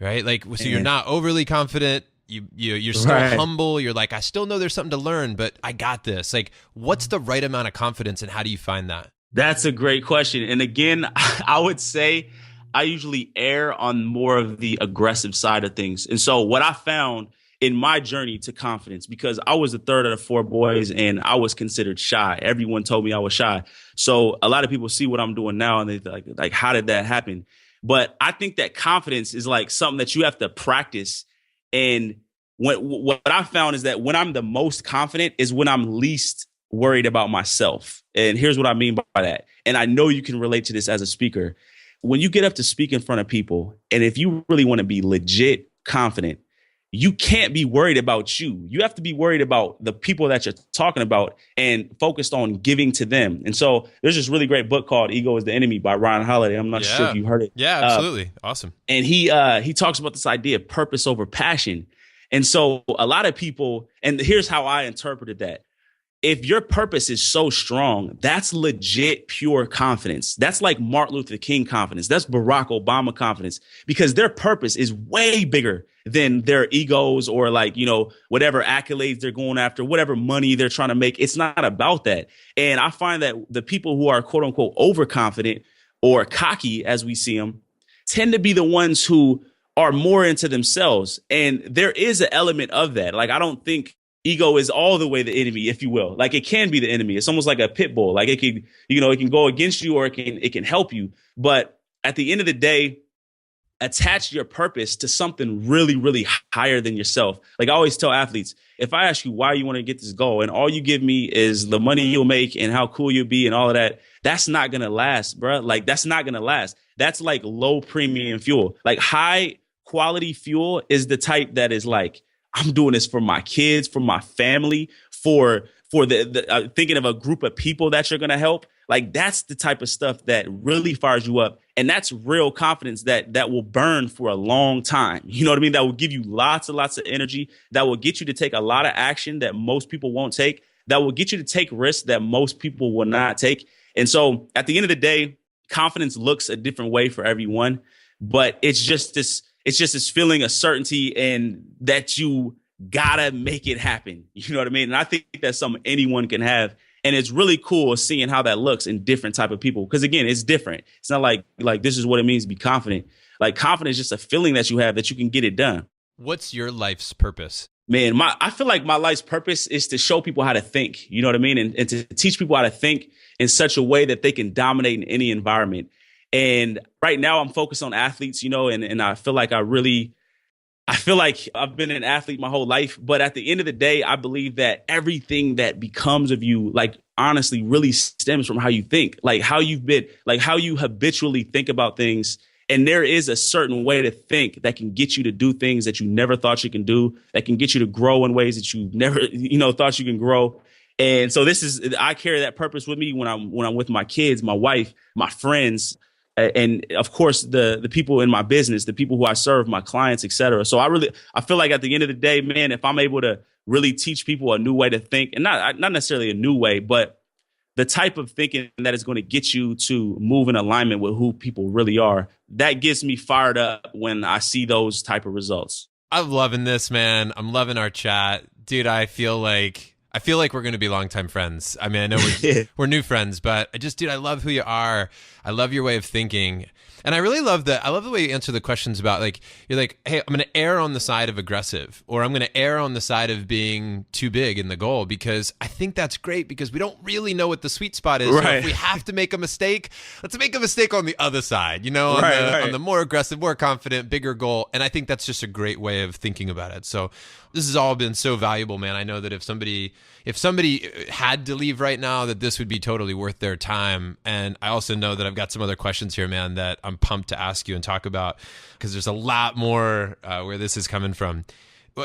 Right? Like, so you're not overly confident. You're still humble. You're like, I still know there's something to learn, but I got this. Like, what's the right amount of confidence, and how do you find that? That's a great question. And again, I would say I usually err on more of the aggressive side of things. And so what I found in my journey to confidence, because I was the third of the four boys and I was considered shy. Everyone told me I was shy. So a lot of people see what I'm doing now and they're like, how did that happen? But I think that confidence is like something that you have to practice. And what I found is that when I'm the most confident is when I'm least worried about myself. And here's what I mean by that. And I know you can relate to this as a speaker. When you get up to speak in front of people, and if you really want to be legit confident, you can't be worried about you. You have to be worried about the people that you're talking about and focused on giving to them. And so there's this really great book called Ego is the Enemy by Ryan Holiday. I'm not sure if you heard it. Yeah, absolutely. Awesome. And he talks about this idea of purpose over passion. And so a lot of people, and here's how I interpreted that. If your purpose is so strong, that's legit pure confidence. That's like Martin Luther King confidence. That's Barack Obama confidence, because their purpose is way bigger than their egos or like, whatever accolades they're going after, whatever money they're trying to make. It's not about that. And I find that the people who are quote unquote overconfident or cocky, as we see them, tend to be the ones who are more into themselves. And there is an element of that. Like, I don't think ego is all the way the enemy, if you will. Like, it can be the enemy. It's almost like a pit bull. Like, it can, it can go against you or it can help you. But at the end of the day, attach your purpose to something really, really higher than yourself. Like, I always tell athletes, if I ask you why you want to get this goal and all you give me is the money you'll make and how cool you'll be and all of that, that's not going to last, bro. Like, that's not going to last. That's like low premium fuel. Like, high quality fuel is the type that is like, I'm doing this for my kids, for my family, for the thinking of a group of people that you're going to help. Like, that's the type of stuff that really fires you up. And that's real confidence that will burn for a long time. You know what I mean? That will give you lots and lots of energy, that will get you to take a lot of action that most people won't take, that will get you to take risks that most people will not take. And so at the end of the day, confidence looks a different way for everyone, but it's just this feeling of certainty and that you gotta make it happen. You know what I mean? And I think that's something anyone can have. And it's really cool seeing how that looks in different type of people. Because again, it's different. It's not like this is what it means to be confident. Like, confidence is just a feeling that you have that you can get it done. What's your life's purpose? Man, I feel like my life's purpose is to show people how to think. You know what I mean? And to teach people how to think in such a way that they can dominate in any environment. And right now I'm focused on athletes, and I feel like I feel like I've been an athlete my whole life. But at the end of the day, I believe that everything that becomes of you, like, honestly, really stems from how you think, like how you habitually think about things. And there is a certain way to think that can get you to do things that you never thought you can do, that can get you to grow in ways that you never, thought you can grow. And so I carry that purpose with me when I'm with my kids, my wife, my friends, and of course the people in my business, the people who I serve, my clients, et cetera. So I feel like at the end of the day, man, if I'm able to really teach people a new way to think, and not necessarily a new way, but the type of thinking that is going to get you to move in alignment with who people really are, that gets me fired up when I see those type of results. I'm loving this, man. I'm loving our chat. Dude, I feel like we're going to be longtime friends. I mean, I know we're new friends, but I love who you are. I love your way of thinking. And I really love I love the way you answer the questions about like, you're like, hey, I'm going to err on the side of aggressive, or I'm going to err on the side of being too big in the goal, because I think that's great because we don't really know what the sweet spot is. Right. So if we have to make a mistake, let's make a mistake on the other side, on the more aggressive, more confident, bigger goal. And I think that's just a great way of thinking about it. So this has all been so valuable, man. I know that if somebody had to leave right now, that this would be totally worth their time. And I also know that I've got some other questions here, man, that I'm pumped to ask you and talk about, because there's a lot more where this is coming from.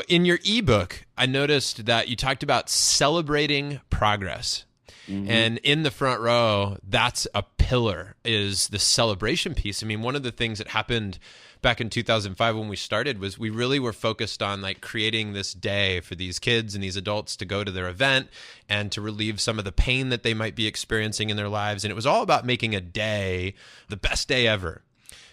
In your ebook, I noticed that you talked about celebrating progress. Mm-hmm. And in the front row, that's a pillar, is the celebration piece. I mean, one of the things that happened back in 2005 when we started was we really were focused on like creating this day for these kids and these adults to go to their event and to relieve some of the pain that they might be experiencing in their lives. And it was all about making a day the best day ever.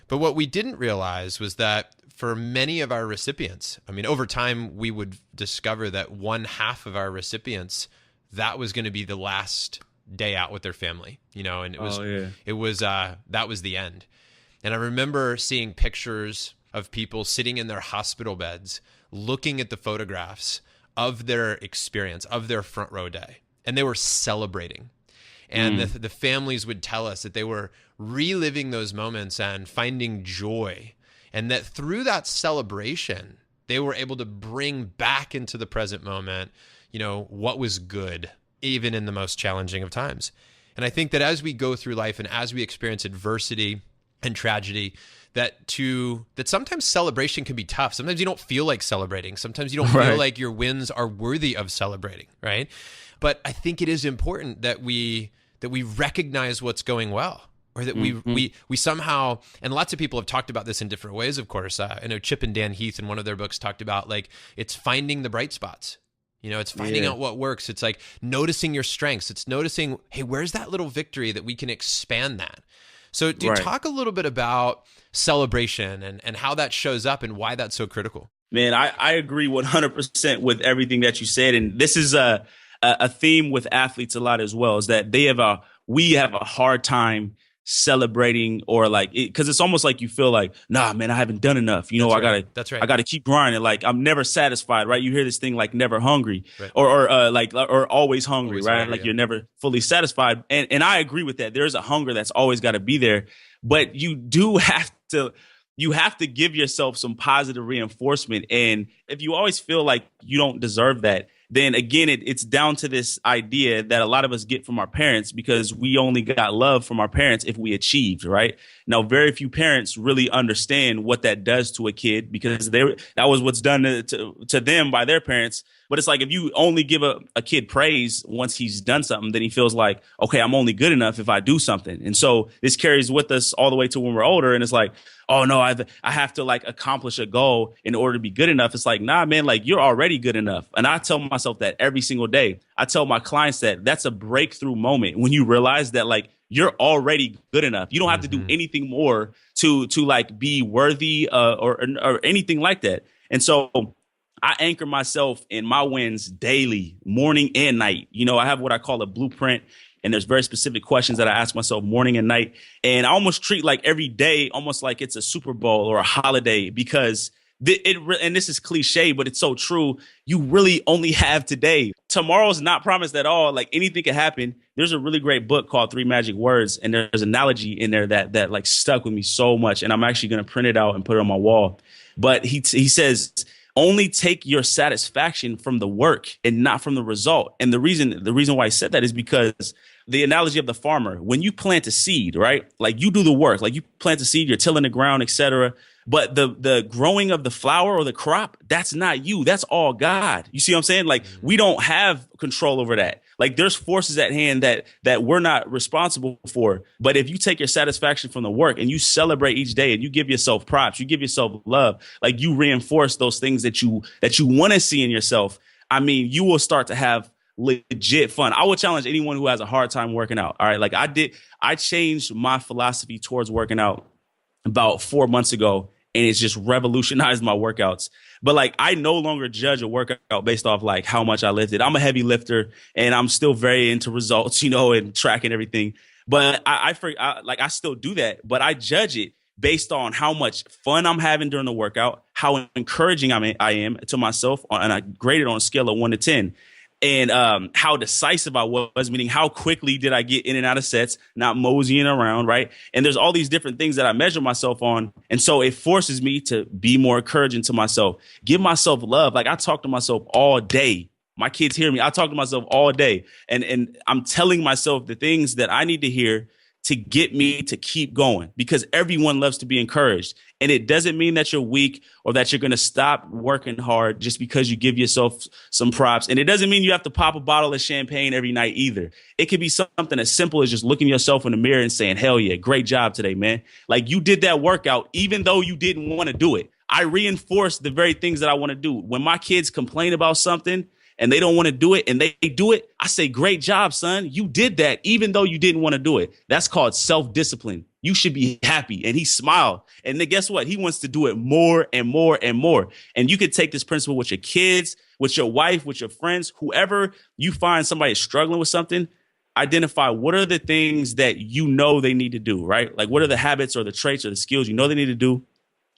But what we didn't realize was that for many of our recipients, I mean, over time, we would discover that one half of our recipients, that was going to be the last day out with their family, and that was the end. And I remember seeing pictures of people sitting in their hospital beds, looking at the photographs of their experience, of their front row day, and they were celebrating. And the families would tell us that they were reliving those moments and finding joy, and that through that celebration, they were able to bring back into the present moment, what was good, even in the most challenging of times. And I think that as we go through life and as we experience adversity and tragedy, that sometimes celebration can be tough. Sometimes you don't feel like celebrating. Sometimes you don't feel like your wins are worthy of celebrating, right? But I think it is important that we recognize what's going well, or that we somehow, and lots of people have talked about this in different ways, of course. I know Chip and Dan Heath in one of their books talked about, like, it's finding the bright spots. It's finding out what works. It's like noticing your strengths. It's noticing, hey, where's that little victory that we can expand that? So talk a little bit about celebration and how that shows up and why that's so critical. Man, I agree 100% with everything that you said. And this is a theme with athletes a lot as well, is that we have a hard time celebrating, or like, because it's almost like you feel like, nah, man, I haven't done enough. That's right. I gotta keep grinding. Like, I'm never satisfied, right? You hear this thing like never hungry, right, or always hungry, right? Hungry, like you're never fully satisfied. And I agree with that. There's a hunger that's always got to be there, but you have to give yourself some positive reinforcement. And if you always feel like you don't deserve that, then again, it's down to this idea that a lot of us get from our parents, because we only got love from our parents if we achieved, right? Now, very few parents really understand what that does to a kid, because that was what's done to them by their parents. But it's like, if you only give a kid praise once he's done something, then he feels like, okay, I'm only good enough if I do something. And so this carries with us all the way to when we're older. And it's like, oh no, I have to like accomplish a goal in order to be good enough. It's like, nah, man, like you're already good enough. And I tell myself that every single day. I tell my clients that that's a breakthrough moment when you realize that like you're already good enough. You don't have to do anything more to like be worthy or anything like that. And so I anchor myself in my wins daily, morning and night. I have what I call a blueprint, and there's very specific questions that I ask myself morning and night. And I almost treat like every day almost like it's a Super Bowl or a holiday, because and this is cliche, but it's so true. You really only have today. Tomorrow's not promised at all. Like, anything can happen. There's a really great book called 3 Magic Words, and there's an analogy in there that like stuck with me so much. And I'm actually going to print it out and put it on my wall. But he says, only take your satisfaction from the work and not from the result. And the reason why I said that is because the analogy of the farmer, when you plant a seed, right? Like, you do the work, like you plant a seed, you're tilling the ground, etc. But the growing of the flower or the crop, that's not you. That's all God. You see what I'm saying? Like, we don't have control over that. Like, there's forces at hand that we're not responsible for. But if you take your satisfaction from the work and you celebrate each day and you give yourself props, you give yourself love, like you reinforce those things that you want to see in yourself, I mean, you will start to have legit fun. I would challenge anyone who has a hard time working out. All right. Like I changed my philosophy towards working out about 4 months ago, and it's just revolutionized my workouts. But like, I no longer judge a workout based off like how much I lifted. I'm a heavy lifter, and I'm still very into results, and tracking everything. But I still do that, but I judge it based on how much fun I'm having during the workout, how encouraging I am to myself, and I graded on a scale of 1 to 10. And how decisive I was, meaning how quickly did I get in and out of sets, not moseying around, right? And there's all these different things that I measure myself on. And so it forces me to be more encouraging to myself, give myself love. Like I talk to myself all day. My kids hear me. I talk to myself all day. And I'm telling myself the things that I need to hear to get me to keep going, because everyone loves to be encouraged. And it doesn't mean that you're weak or that you're going to stop working hard just because you give yourself some props. And it doesn't mean you have to pop a bottle of champagne every night either. It could be something as simple as just looking yourself in the mirror and saying, hell yeah, great job today, man. Like you did that workout, even though you didn't want to do it. I reinforce the very things that I want to do. When my kids complain about something and they don't want to do it and they do it, I say, great job, son. You did that even though you didn't want to do it. That's called self-discipline. You should be happy. And he smiled. And then guess what? He wants to do it more and more and more. And you could take this principle with your kids, with your wife, with your friends, whoever you find somebody is struggling with something. Identify what are the things that you know they need to do, right? Like what are the habits or the traits or the skills you know they need to do?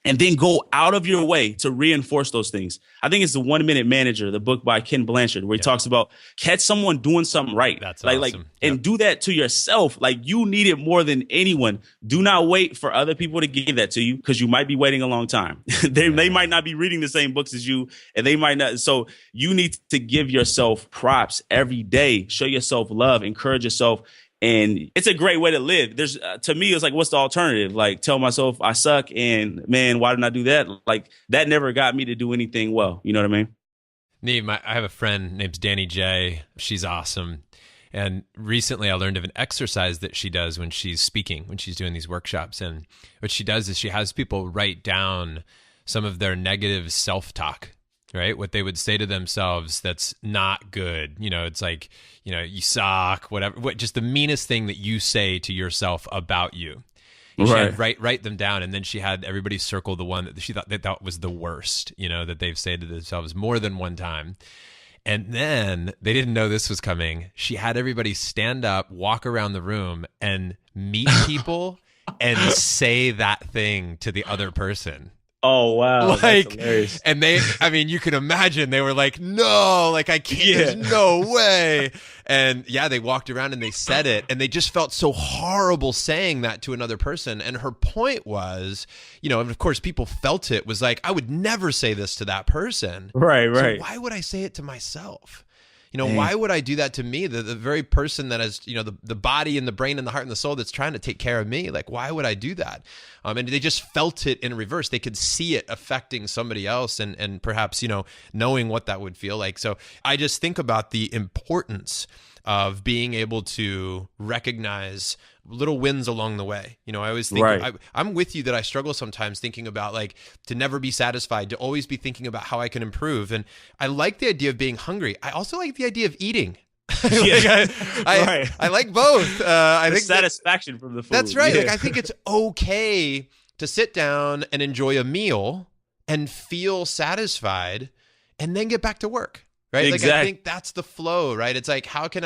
And then go out of your way to reinforce those things. I think it's the 1 Minute Manager, the book by Ken Blanchard, where he talks about catch someone doing something right. That's awesome. And do that to yourself. Like you need it more than anyone. Do not wait for other people to give that to you, because you might be waiting a long time. They might not be reading the same books as you, and they might not. So you need to give yourself props every day. Show yourself love. Encourage yourself. And it's a great way to live. There's to me, it's like, what's the alternative? Like, tell myself I suck and man, why didn't I do that? Like, that never got me to do anything well. You know what I mean? Niyi, I have a friend named Danny J. She's awesome. And recently I learned of an exercise that she does when she's speaking, when she's doing these workshops. And what she does is she has people write down some of their negative self-talk, right? What they would say to themselves that's not good. You know, it's like, you know, you suck, whatever, just the meanest thing that you say to yourself about you. She had write them down, and then she had everybody circle the one that she thought was the worst, you know, that they've said to themselves more than one time. And then they didn't know this was coming. She had everybody stand up, walk around the room, and meet people and say that thing to the other person. Oh, wow. Like, that's hilarious. And I mean, you can imagine they were like, no, like I can't, there's no way. And yeah, they walked around and they said it, and they just felt so horrible saying that to another person. And her point was, you know, and of course people felt it, was like, I would never say this to that person. Right. So why would I say it to myself? You know, why would I do that to me? The very person that has, you know, the body and the brain and the heart and the soul that's trying to take care of me. Like, why would I do that? And they just felt it in reverse. They could see it affecting somebody else and perhaps, you know, knowing what that would feel like. So I just think about the importance of being able to recognize little wins along the way. You know, I always think, I'm with you that I struggle sometimes thinking about like to never be satisfied, to always be thinking about how I can improve. And I like the idea of being hungry. I also like the idea of eating. I like both. I think satisfaction from the food. That's right. Like I think it's okay to sit down and enjoy a meal and feel satisfied and then get back to work. Right? Exactly. Like I think that's the flow, right? It's like, how can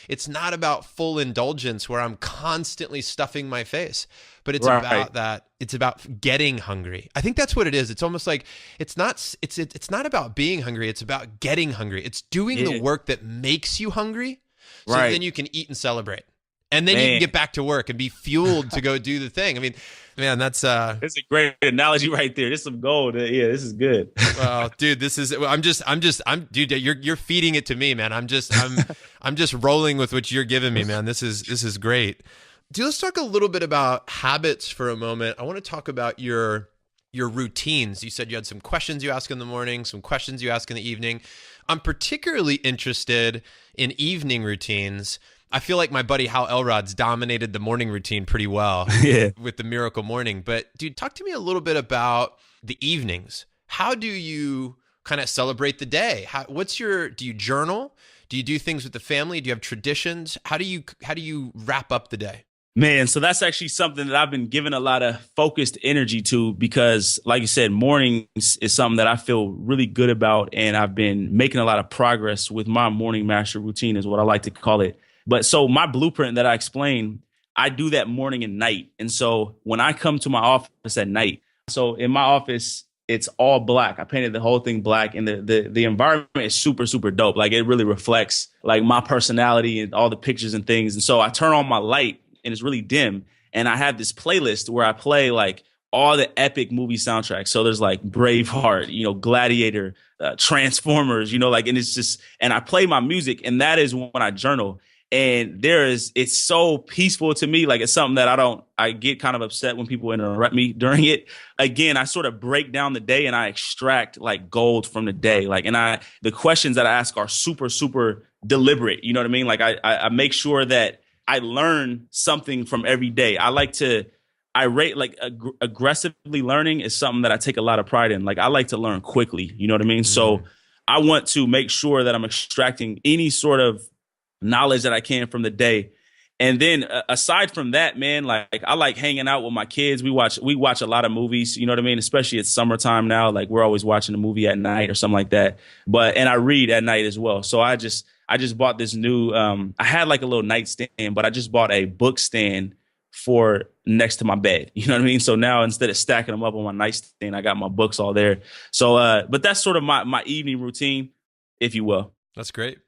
it's not about full indulgence where I'm constantly stuffing my face, but it's about that. It's about getting hungry. I think that's what it is. It's almost like it's not about being hungry. It's about getting hungry. It's doing the work that makes you hungry. So then you can eat and celebrate. And then you can get back to work and be fueled to go do the thing. I mean, man, that's a great analogy right there. This is some gold. Yeah, this is good. Well, dude, dude, you're feeding it to me, man. I'm just rolling with what you're giving me, man. This is great. Dude, let's talk a little bit about habits for a moment. I want to talk about your routines. You said you had some questions you ask in the morning, some questions you ask in the evening. I'm particularly interested in evening routines. I feel like my buddy Hal Elrod's dominated the morning routine pretty well with the Miracle Morning. But dude, talk to me a little bit about the evenings. How do you kind of celebrate the day? Do you journal? Do you do things with the family? Do you have traditions? How do you wrap up the day? Man, so that's actually something that I've been giving a lot of focused energy to because, like you said, mornings is something that I feel really good about. And I've been making a lot of progress with my morning master routine is what I like to call it. But so my blueprint that I explained, I do that morning and night. And so when I come to my office at night, so in my office, it's all black. I painted the whole thing black, and the environment is super, super dope. Like, it really reflects like my personality and all the pictures and things. And so I turn on my light and it's really dim. And I have this playlist where I play like all the epic movie soundtracks. So there's like Braveheart, Gladiator, Transformers, like, and it's just, and I play my music, and that is when I journal. And it's so peaceful to me. Like, it's something that I get kind of upset when people interrupt me during it. Again, I sort of break down the day and I extract like gold from the day. Like, and the questions that I ask are super, super deliberate. You know what I mean? Like, I make sure that I learn something from every day. I rate like aggressively learning is something that I take a lot of pride in. Like, I like to learn quickly. You know what I mean? Mm-hmm. So I want to make sure that I'm extracting any sort of knowledge that I can from the day. And then aside from that, man, like, I like hanging out with my kids. We watch a lot of movies, you know what I mean? Especially it's summertime now. Like, we're always watching a movie at night or something like that. And I read at night as well. So I just bought this new, I had like a little nightstand, but I just bought a book stand for next to my bed. You know what I mean? So now instead of stacking them up on my nightstand, I got my books all there. So, but that's sort of my evening routine, if you will. That's great.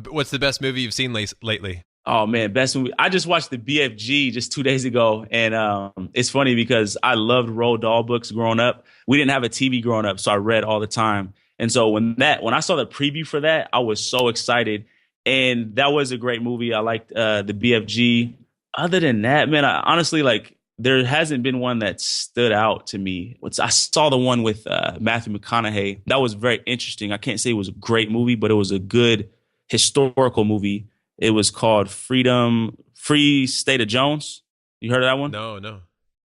What's the best movie you've seen lately? Oh man, best movie. I just watched the BFG just 2 days ago. And it's funny because I loved Roald Dahl books growing up. We didn't have a TV growing up, so I read all the time. And so when I saw the preview for that, I was so excited. And that was a great movie. I liked the BFG. Other than that, man, I honestly, like, there hasn't been one that stood out to me. I saw the one with Matthew McConaughey. That was very interesting. I can't say it was a great movie, but it was a good historical movie. It was called Free State of Jones. You heard of that one? No.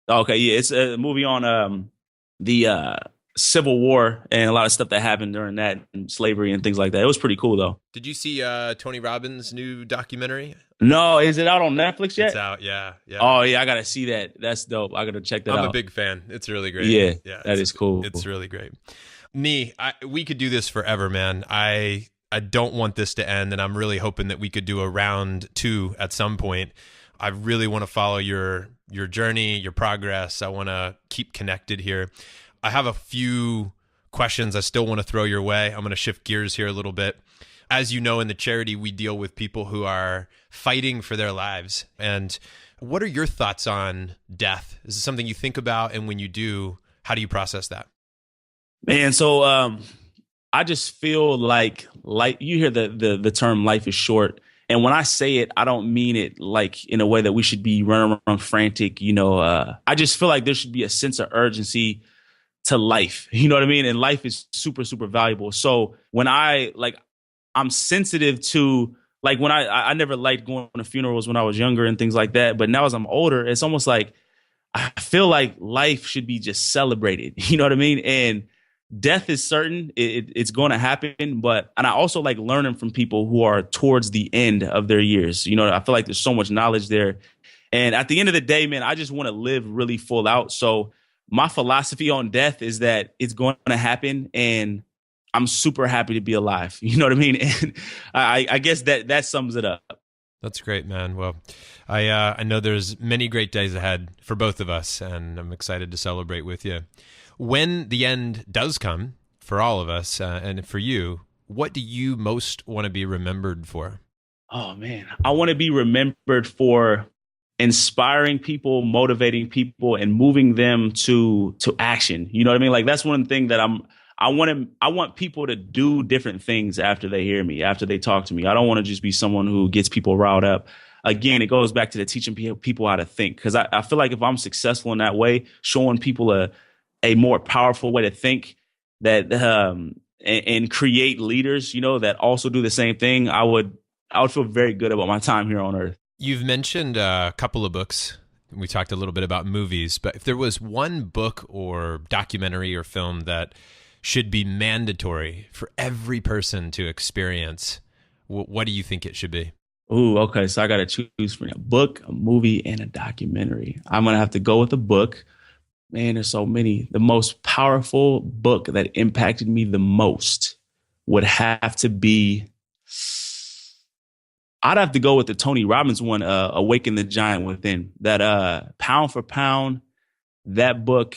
Okay, yeah. It's a movie on the Civil War and a lot of stuff that happened during that, and slavery and things like that. It was pretty cool, though. Did you see Tony Robbins' new documentary? No, is it out on Netflix yet? It's out, yeah. Oh, yeah, I got to see that. That's dope. I got to check that out. I'm a big fan. It's really great. Yeah, that is cool. It's really great. Niyi, we could do this forever, man. I don't want this to end, and I'm really hoping that we could do a round 2 at some point. I really want to follow your journey, your progress. I want to keep connected here. I have a few questions I still want to throw your way. I'm going to shift gears here a little bit. As you know, in the charity, we deal with people who are fighting for their lives. And what are your thoughts on death? Is it something you think about? And when you do, how do you process that? Man, so I just feel like you hear the term life is short. And when I say it, I don't mean it like in a way that we should be running around frantic. I just feel like there should be a sense of urgency to life. You know what I mean? And life is super, super valuable. So when I'm sensitive to, like, when I never liked going to funerals when I was younger and things like that. But now as I'm older, it's almost like I feel like life should be just celebrated. You know what I mean? And death is certain. It's going to happen. And I also like learning from people who are towards the end of their years. I feel like there's so much knowledge there. And at the end of the day, man, I just want to live really full out. So my philosophy on death is that it's going to happen, and I'm super happy to be alive. You know what I mean? And I guess that sums it up. That's great, man. Well, I know there's many great days ahead for both of us, and I'm excited to celebrate with you. When the end does come for all of us, and for you, what do you most want to be remembered for? Oh, man, I want to be remembered for inspiring people, motivating people, and moving them to action. You know what I mean? Like, that's one thing that I want people to do different things after they hear me, after they talk to me. I don't want to just be someone who gets people riled up. Again, it goes back to the teaching people how to think, because I feel like if I'm successful in that way, showing people a more powerful way to think, that and create leaders, that also do the same thing, I would feel very good about my time here on Earth. You've mentioned a couple of books. We talked a little bit about movies, but if there was one book or documentary or film that should be mandatory for every person to experience, what do you think it should be? Ooh, okay. So I got to choose from a book, a movie, and a documentary. I'm going to have to go with a book. Man, there's so many. The most powerful book that impacted me the most would have to be I'd have to go with the Tony Robbins one, Awaken the Giant Within. That pound for pound, that book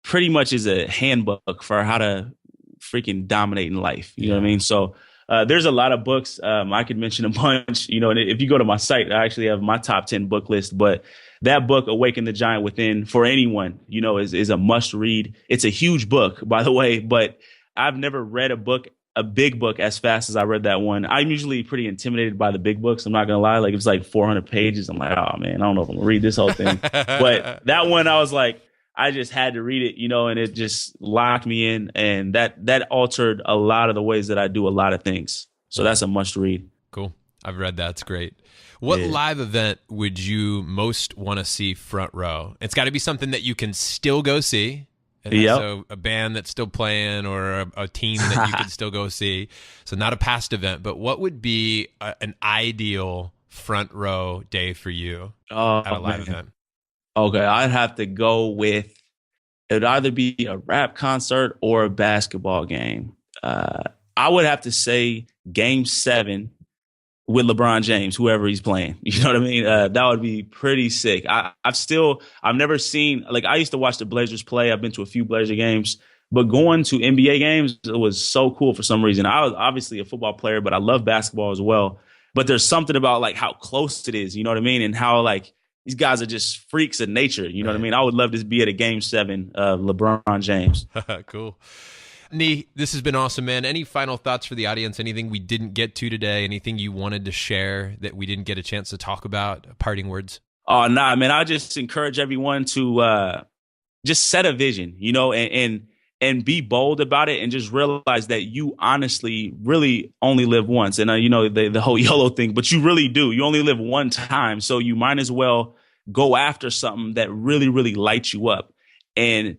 pretty much is a handbook for how to freaking dominate in life. You know what I mean? So there's a lot of books. I could mention a bunch, and if you go to my site, I actually have my top 10 book list. But that book, Awaken the Giant Within, for anyone, is a must read. It's a huge book, by the way, but I've never read a big book as fast as I read that one. I'm usually pretty intimidated by the big books. I'm not going to lie. Like, it's like 400 pages. I'm like, oh man, I don't know if I'm gonna read this whole thing. But that one, I was like, I just had to read it, and it just locked me in. And that altered a lot of the ways that I do a lot of things. So that's a must read. Cool. I've read that. It's great. What live event would you most want to see front row? It's got to be something that you can still go see. So a band that's still playing or a team that you could still go see. So not a past event, but what would be an ideal front row day for you at a live event? Okay, I'd have to go with, it would either be a rap concert or a basketball game. I would have to say Game 7 with LeBron James, whoever he's playing. You know what I mean? That would be pretty sick. I've never seen, like, I used to watch the Blazers play. I've been to a few Blazer games, but going to NBA games, it was so cool for some reason. I was obviously a football player, but I love basketball as well. But there's something about like how close it is, you know what I mean? And how like these guys are just freaks of nature. You know what I mean? I would love to be at a Game 7 of LeBron James. Cool. Niyi, this has been awesome, man. Any final thoughts for the audience? Anything we didn't get to today? Anything you wanted to share that we didn't get a chance to talk about? Parting words? Oh, nah, man. I just encourage everyone to just set a vision, and be bold about it, and just realize that you honestly really only live once. And, the whole YOLO thing, but you really do. You only live one time. So you might as well go after something that really, really lights you up, and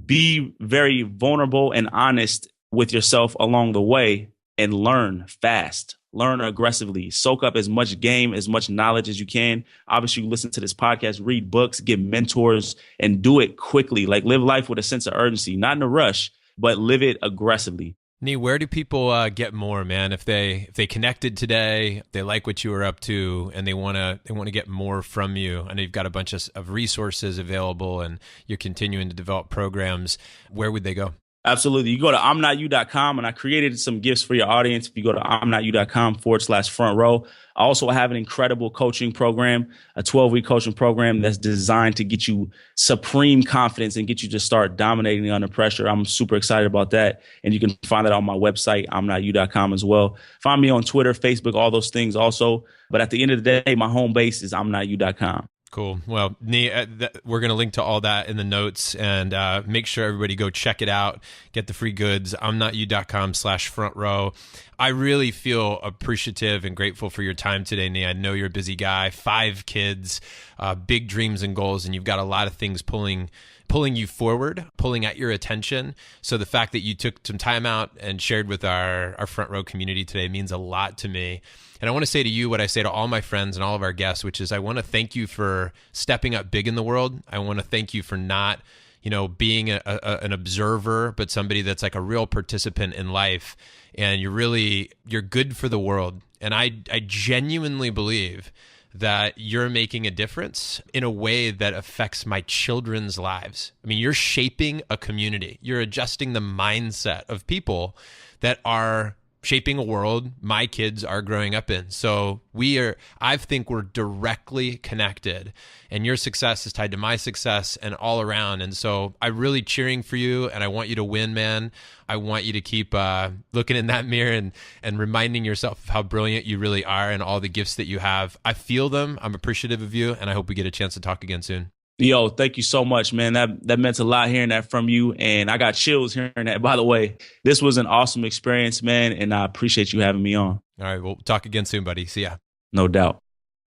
be very vulnerable and honest with yourself along the way, and learn fast, learn aggressively, soak up as much game, as much knowledge as you can. Obviously, you listen to this podcast, read books, get mentors, and do it quickly. Like, live life with a sense of urgency, not in a rush, but live it aggressively. Niyi, where do people get more, man? If they connected today, they like what you were up to, and they want to get more from you. I know you've got a bunch of resources available, and you're continuing to develop programs. Where would they go? Absolutely. You go to I'mNotYou.com, and I created some gifts for your audience. If you go to I'mNotYou.com/front row, I also have an incredible coaching program, a 12-week coaching program that's designed to get you supreme confidence and get you to start dominating under pressure. I'm super excited about that. And you can find that on my website, I'mNotYou.com as well. Find me on Twitter, Facebook, all those things also. But at the end of the day, my home base is I'mNotYou.com. Cool. Well, Niyi, we're going to link to all that in the notes, and make sure everybody go check it out. Get the free goods. I'mNotYou.com/front row. I really feel appreciative and grateful for your time today, Niyi. I know you're a busy guy, 5 kids, big dreams and goals, and you've got a lot of things pulling you forward, pulling at your attention. So the fact that you took some time out and shared with our front row community today means a lot to me. And I want to say to you what I say to all my friends and all of our guests, which is I want to thank you for stepping up big in the world. I want to thank you for not, being an observer, but somebody that's like a real participant in life. And you're good for the world. And I genuinely believe that you're making a difference in a way that affects my children's lives. I mean, you're shaping a community. You're adjusting the mindset of people that are shaping a world my kids are growing up in. So I think we're directly connected, and your success is tied to my success and all around. And so I'm really cheering for you, and I want you to win, man. I want you to keep looking in that mirror and reminding yourself of how brilliant you really are and all the gifts that you have. I feel them. I'm appreciative of you, and I hope we get a chance to talk again soon. Yo, thank you so much, man. That meant a lot hearing that from you. And I got chills hearing that. By the way, this was an awesome experience, man. And I appreciate you having me on. All right. We'll talk again soon, buddy. See ya. No doubt.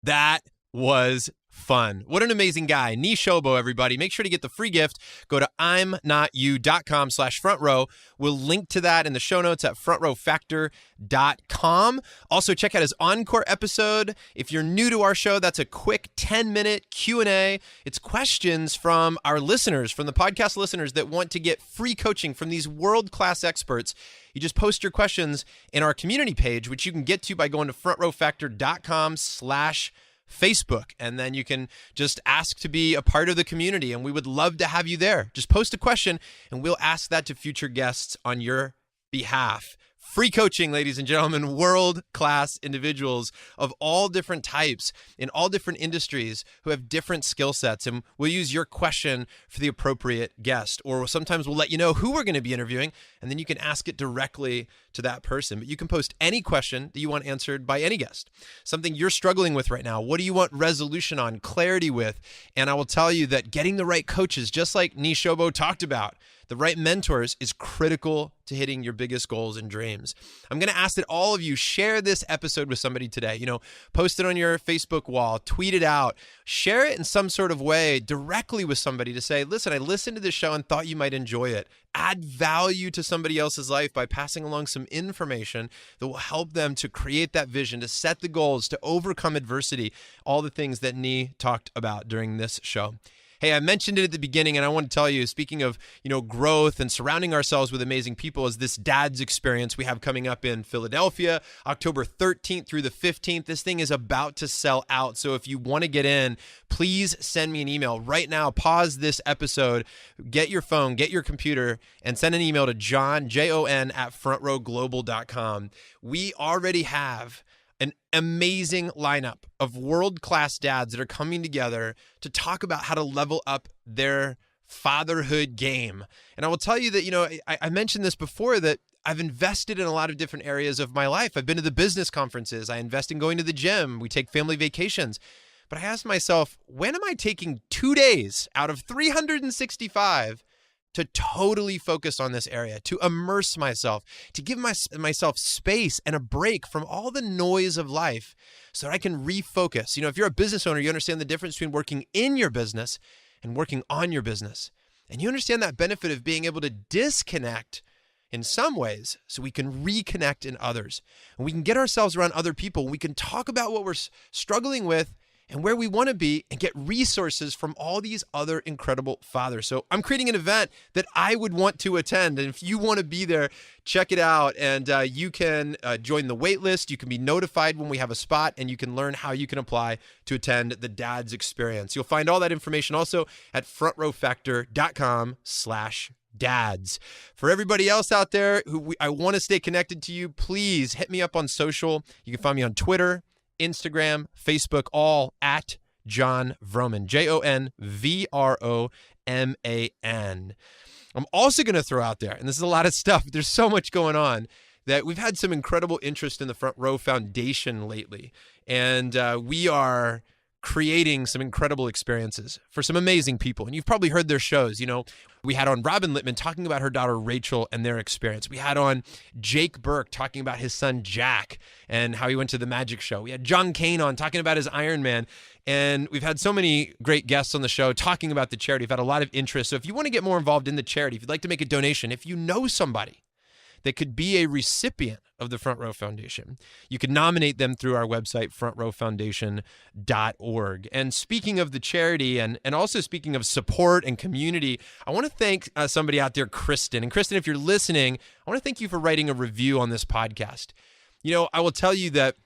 That was fun. What an amazing guy. Niyi Sobo, everybody. Make sure to get the free gift. Go to imnotyou.com/front row. We'll link to that in the show notes at frontrowfactor.com. Also, check out his encore episode. If you're new to our show, that's a quick 10-minute Q&A. It's questions from our listeners, from the podcast listeners that want to get free coaching from these world-class experts. You just post your questions in our community page, which you can get to by going to frontrowfactor.com/Facebook, and then you can just ask to be a part of the community, and we would love to have you there. Just post a question, and we'll ask that to future guests on your behalf. Free coaching, ladies and gentlemen, world-class individuals of all different types in all different industries who have different skill sets, and we'll use your question for the appropriate guest, or sometimes we'll let you know who we're going to be interviewing, and then you can ask it directly to that person. But you can post any question that you want answered by any guest, something you're struggling with right now. What do you want resolution on, clarity with? And I will tell you that getting the right coaches, just like Niyi Sobo talked about, the right mentors, is critical to hitting your biggest goals and dreams. I'm going to ask that all of you share this episode with somebody today. Post it on your Facebook wall, tweet it out, share it in some sort of way directly with somebody to say, listen, I listened to this show and thought you might enjoy it. Add value to somebody else's life by passing along some information that will help them to create that vision, to set the goals, to overcome adversity, all the things that Niyi talked about during this show. Hey, I mentioned it at the beginning, and I want to tell you, speaking of, growth and surrounding ourselves with amazing people, is this Dad's Experience we have coming up in Philadelphia, October 13th through the 15th. This thing is about to sell out. So if you want to get in, please send me an email right now. Pause this episode, get your phone, get your computer, and send an email to John, Jon, at frontrowglobal.com. We already have an amazing lineup of world-class dads that are coming together to talk about how to level up their fatherhood game. And I will tell you that, I mentioned this before, that I've invested in a lot of different areas of my life. I've been to the business conferences. I invest in going to the gym. We take family vacations. But I asked myself, when am I taking 2 days out of 365 to totally focus on this area, to immerse myself, to give myself space and a break from all the noise of life so that I can refocus. If you're a business owner, you understand the difference between working in your business and working on your business. And you understand that benefit of being able to disconnect in some ways so we can reconnect in others. And we can get ourselves around other people. We can talk about what we're struggling with and where we want to be, and get resources from all these other incredible fathers. So I'm creating an event that I would want to attend. And if you want to be there, check it out. And you can join the wait list. You can be notified when we have a spot, and you can learn how you can apply to attend the Dad's Experience. You'll find all that information also at frontrowfactor.com/dads. For everybody else out there who I want to stay connected to you, please hit me up on social. You can find me on Twitter, Instagram, Facebook, all at Jon Vroman, JonVroman. I'm also going to throw out there, and this is a lot of stuff, there's so much going on, that we've had some incredible interest in the Front Row Foundation lately. And we are creating some incredible experiences for some amazing people. And you've probably heard their shows. We had on Robin Littman talking about her daughter Rachel and their experience. We had on Jake Burke talking about his son Jack and how he went to the magic show. We had John Kane on talking about his Iron Man. And we've had so many great guests on the show talking about the charity. We've had a lot of interest. So if you want to get more involved in the charity, if you'd like to make a donation, if you know somebody that could be a recipient of the Front Row Foundation, you can nominate them through our website, frontrowfoundation.org. And speaking of the charity and also speaking of support and community, I want to thank somebody out there, Kristen. And Kristen, if you're listening, I want to thank you for writing a review on this podcast. I will tell you that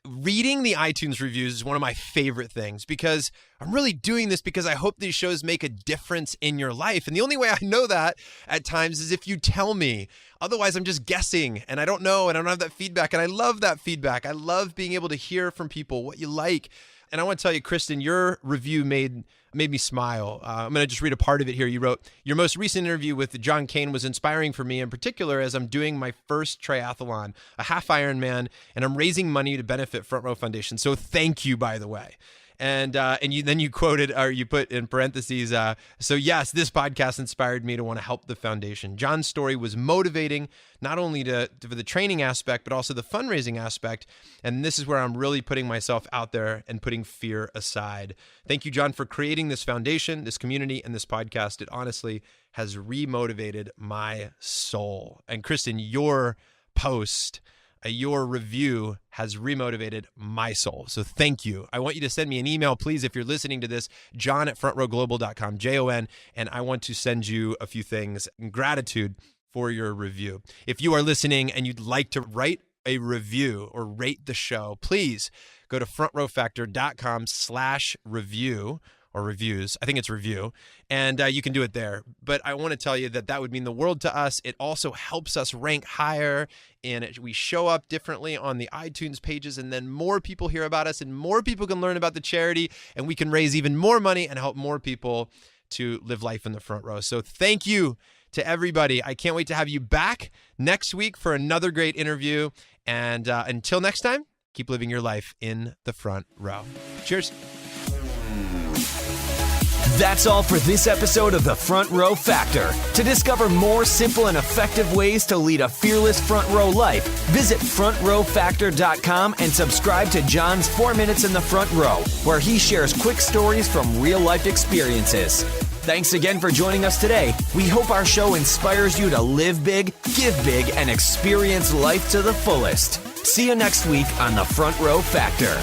reading the iTunes reviews is one of my favorite things, because I'm really doing this because I hope these shows make a difference in your life. And the only way I know that at times is if you tell me. Otherwise, I'm just guessing, and I don't know, and I don't have that feedback. And I love that feedback. I love being able to hear from people what you like. And I want to tell you, Kristen, your review made me smile. I'm going to just read a part of it here. You wrote, "Your most recent interview with John Kane was inspiring for me, in particular as I'm doing my first triathlon, a half Ironman, and I'm raising money to benefit Front Row Foundation. So thank you, by the way." And then you quoted, or you put in parentheses, so yes, this podcast inspired me to want to help the foundation. John's story was motivating, not only for the training aspect, but also the fundraising aspect. And this is where I'm really putting myself out there and putting fear aside. Thank you, John, for creating this foundation, this community, and this podcast. It honestly has remotivated my soul. And Kristen, your post, your review has remotivated my soul. So thank you. I want you to send me an email, please, if you're listening to this, john@frontrowglobal.com, Jon, and I want to send you a few things in gratitude for your review. If you are listening and you'd like to write a review or rate the show, please go to frontrowfactor.com/review or reviews. I think it's review. And you can do it there. But I want to tell you that would mean the world to us. It also helps us rank higher, and we show up differently on the iTunes pages, and then more people hear about us, and more people can learn about the charity, and we can raise even more money and help more people to live life in the front row. So thank you to everybody. I can't wait to have you back next week for another great interview. And until next time, keep living your life in the front row. Cheers. That's all for this episode of The Front Row Factor. To discover more simple and effective ways to lead a fearless front row life, visit frontrowfactor.com and subscribe to John's 4 Minutes in the Front Row, where he shares quick stories from real-life experiences. Thanks again for joining us today. We hope our show inspires you to live big, give big, and experience life to the fullest. See you next week on The Front Row Factor.